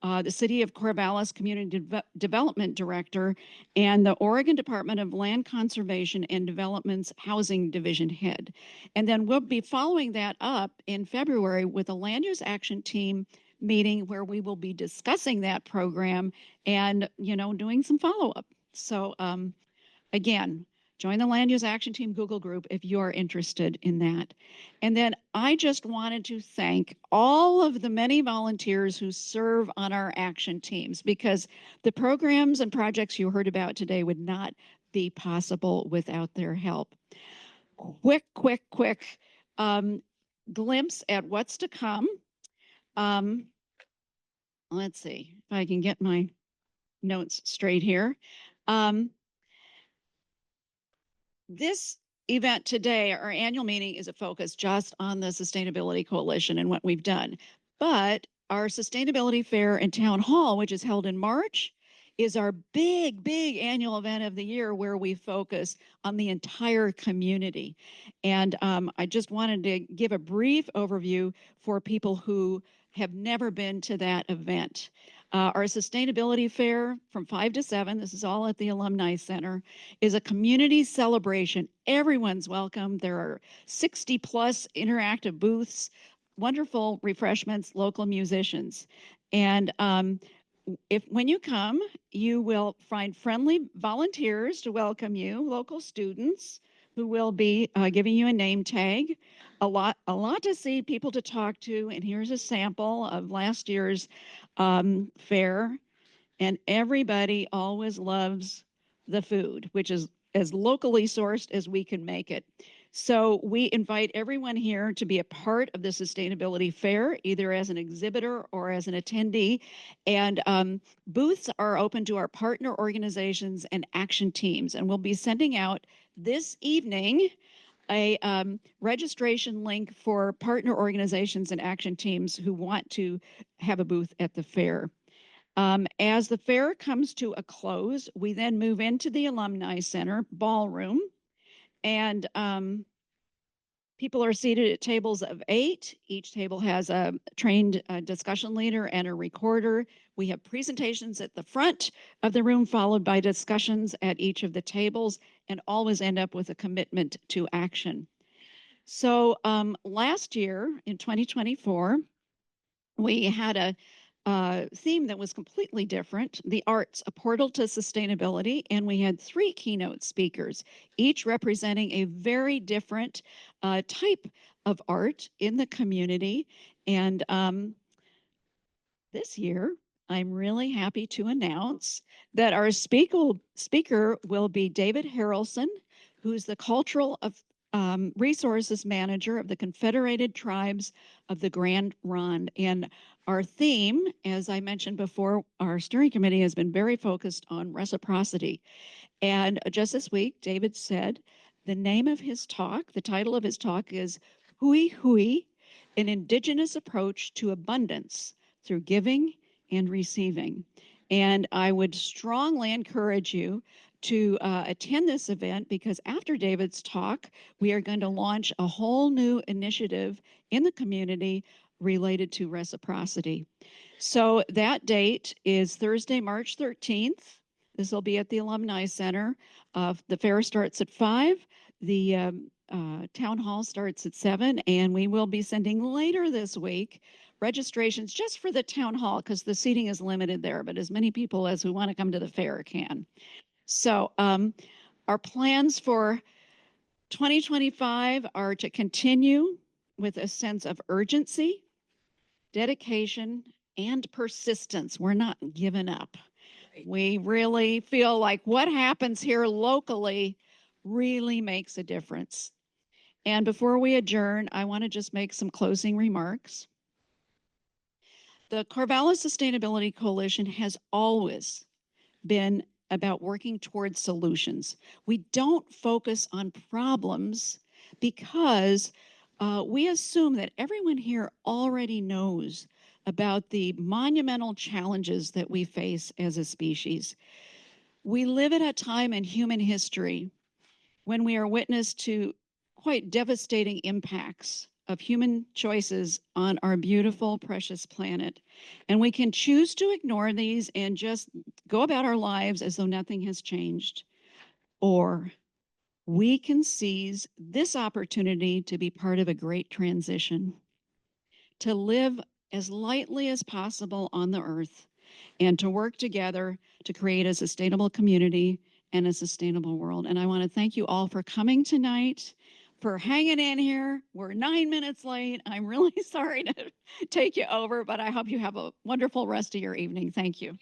the City of Corvallis Community Development Director, and the Oregon Department of Land Conservation and Development's Housing Division Head. And then we'll be following that up in February with a Land Use Action Team meeting where we will be discussing that program and, doing some follow-up. So again, join the Land Use Action Team Google group if you are interested in that. And then I just wanted to thank all of the many volunteers who serve on our action teams, because the programs and projects you heard about today would not be possible without their help. Quick glimpse at what's to come. Let's see if I can get my notes straight here. This event today, our annual meeting, is a focus just on the Sustainability Coalition and what we've done. But our Sustainability Fair and Town Hall, which is held in March, is our big annual event of the year where we focus on the entire community. And I just wanted to give a brief overview for people who have never been to that event. Our Sustainability Fair from 5 to 7, this is all at the Alumni Center, is a community celebration. Everyone's welcome. There are 60 plus interactive booths, wonderful refreshments, local musicians. And when you come, you will find friendly volunteers to welcome you, local students who will be giving you a name tag. A lot to see, people to talk to, and here's a sample of last year's fair. And everybody always loves the food, which is as locally sourced as we can make it. So we invite everyone here to be a part of the Sustainability Fair, either as an exhibitor or as an attendee. And booths are open to our partner organizations and action teams. And we'll be sending out this evening a registration link for partner organizations and action teams who want to have a booth at the fair. As the fair comes to a close, we then move into the Alumni Center ballroom, and people are seated at tables of 8. Each table has a trained discussion leader and a recorder. We have presentations at the front of the room, followed by discussions at each of the tables, and always end up with a commitment to action. So last year in 2024, we had a theme that was completely different, the arts, a portal to sustainability. And we had 3 keynote speakers, each representing a very different type of art in the community. And this year, I'm really happy to announce that our speaker will be David Harrelson, who's the Cultural Resources Manager of the Confederated Tribes of the Grand Ronde. And our theme, as I mentioned before, our steering committee has been very focused on reciprocity. And just this week, David said the name of his talk, the title of his talk is Hui Hui, an Indigenous Approach to Abundance Through Giving and Receiving. And I would strongly encourage you to attend this event, because after David's talk, we are going to launch a whole new initiative in the community related to reciprocity. So that date is Thursday, March 13th. This will be at the Alumni Center. The fair starts at 5. The town hall starts at 7, and we will be sending later this week registrations just for the town hall, because the seating is limited there, but as many people as who want to come to the fair can. So our plans for 2025 are to continue with a sense of urgency, dedication, and persistence. We're not giving up. We really feel like what happens here locally really makes a difference. And before we adjourn, I want to just make some closing remarks. The Corvallis Sustainability Coalition has always been about working towards solutions. We don't focus on problems because we assume that everyone here already knows about the monumental challenges that we face as a species. We live at a time in human history when we are witness to quite devastating impacts of human choices on our beautiful, precious planet. And we can choose to ignore these and just go about our lives as though nothing has changed. Or we can seize this opportunity to be part of a great transition, to live as lightly as possible on the earth, and to work together to create a sustainable community and a sustainable world. And I want to thank you all for coming tonight, for hanging in here. We're 9 minutes late. I'm really sorry to take you over, but I hope you have a wonderful rest of your evening. Thank you.